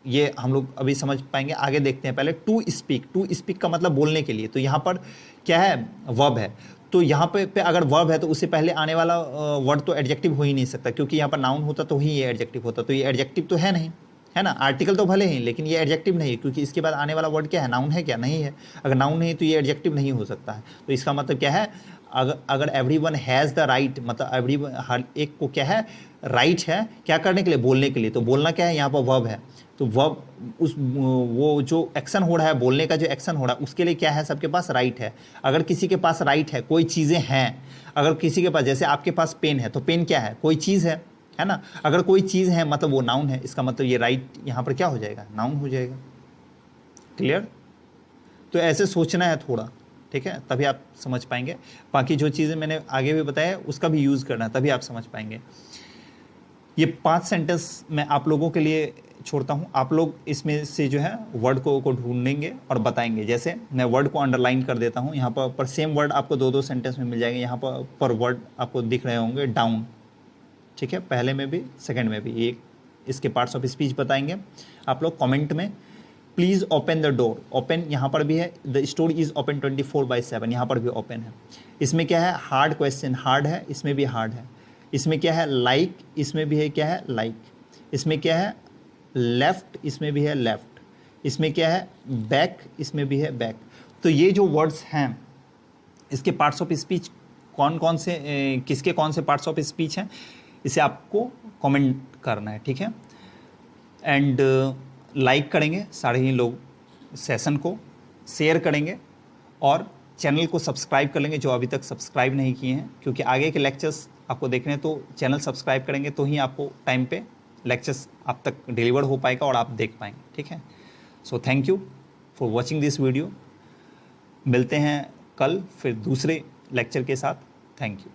A: ये हम लोग अभी समझ पाएंगे, आगे देखते हैं। पहले टू स्पीक, टू स्पीक का मतलब बोलने के लिए, तो यहाँ पर क्या है, वर्ब है। तो यहाँ पे अगर वर्ब है तो उससे पहले आने वाला वर्ड तो एडजेक्टिव हो ही नहीं सकता, क्योंकि यहाँ पर नाउन होता तो ही ये एडजेक्टिव होता, तो ये एडजेक्टिव तो है नहीं, है ना। आर्टिकल तो भले ही, लेकिन ये एडजेक्टिव नहीं है, क्योंकि इसके बाद आने वाला वर्ड क्या है, नाउन है क्या, नहीं है। अगर नाउन नहीं तो ये एडजेक्टिव नहीं हो सकता है। तो इसका मतलब क्या है, अगर एवरीवन हैज़ द राइट, मतलब एवरीवन, हर एक को क्या है, राइट है क्या करने के लिए, बोलने के लिए। तो बोलना क्या है, यहाँ पर वर्ब है, तो वर्ब वो जो एक्शन हो रहा है, बोलने का जो एक्शन हो रहा है, उसके लिए क्या है, सबके पास राइट है। अगर किसी के पास राइट है, कोई चीज़ें हैं, अगर किसी के पास, जैसे आपके पास पेन है, तो पेन क्या है, कोई चीज़ है ना। अगर कोई चीज़ है मतलब वो नाउन है, इसका मतलब ये राइट यहाँ पर क्या हो जाएगा, नाउन हो जाएगा। क्लियर। तो ऐसे सोचना है थोड़ा, ठीक है, तभी आप समझ पाएंगे। बाकी जो चीज़ें मैंने आगे भी बताया उसका भी यूज़ करना है, तभी आप समझ पाएंगे। ये 5 सेंटेंस मैं आप लोगों के लिए छोड़ता हूँ, आप लोग इसमें से जो है वर्ड को ढूंढेंगे और बताएंगे। जैसे मैं वर्ड को अंडरलाइन कर देता हूँ, यहाँ पर सेम वर्ड आपको 2-2 सेंटेंस में मिल जाएंगे। यहाँ पर वर्ड आपको दिख रहे होंगे डाउन, ठीक है, पहले में भी सेकंड में भी। एक इसके पार्ट्स ऑफ स्पीच बताएंगे आप लोग कमेंट में। Please open the door, open यहाँ पर भी है, द स्टोर इज़ ओपन 24/7, यहाँ पर भी ओपन है। इसमें क्या है, हार्ड क्वेश्चन, हार्ड है, इसमें भी हार्ड है। इसमें क्या है, लाइक, इसमें भी है क्या है, लाइक। इसमें क्या है, लेफ़्ट, इसमें भी है लेफ़्ट। इसमें क्या है, बैक, इसमें भी है बैक। तो ये जो वर्ड्स हैं इसके पार्ट्स ऑफ स्पीच कौन कौन से, किसके कौन से पार्ट्स ऑफ स्पीच हैं, इसे आपको कमेंट करना है, ठीक है। एंड लाइक करेंगे सारे ही लोग सेशन को, शेयर करेंगे और चैनल को सब्सक्राइब कर लेंगे जो अभी तक सब्सक्राइब नहीं किए हैं, क्योंकि आगे के लेक्चर्स आपको देखने हैं तो चैनल सब्सक्राइब करेंगे तो ही आपको टाइम पे लेक्चर्स आप तक डिलीवर हो पाएगा और आप देख पाएंगे, ठीक है। So thank you for watching this video. मिलते हैं कल फिर दूसरे लेक्चर के साथ। Thank you.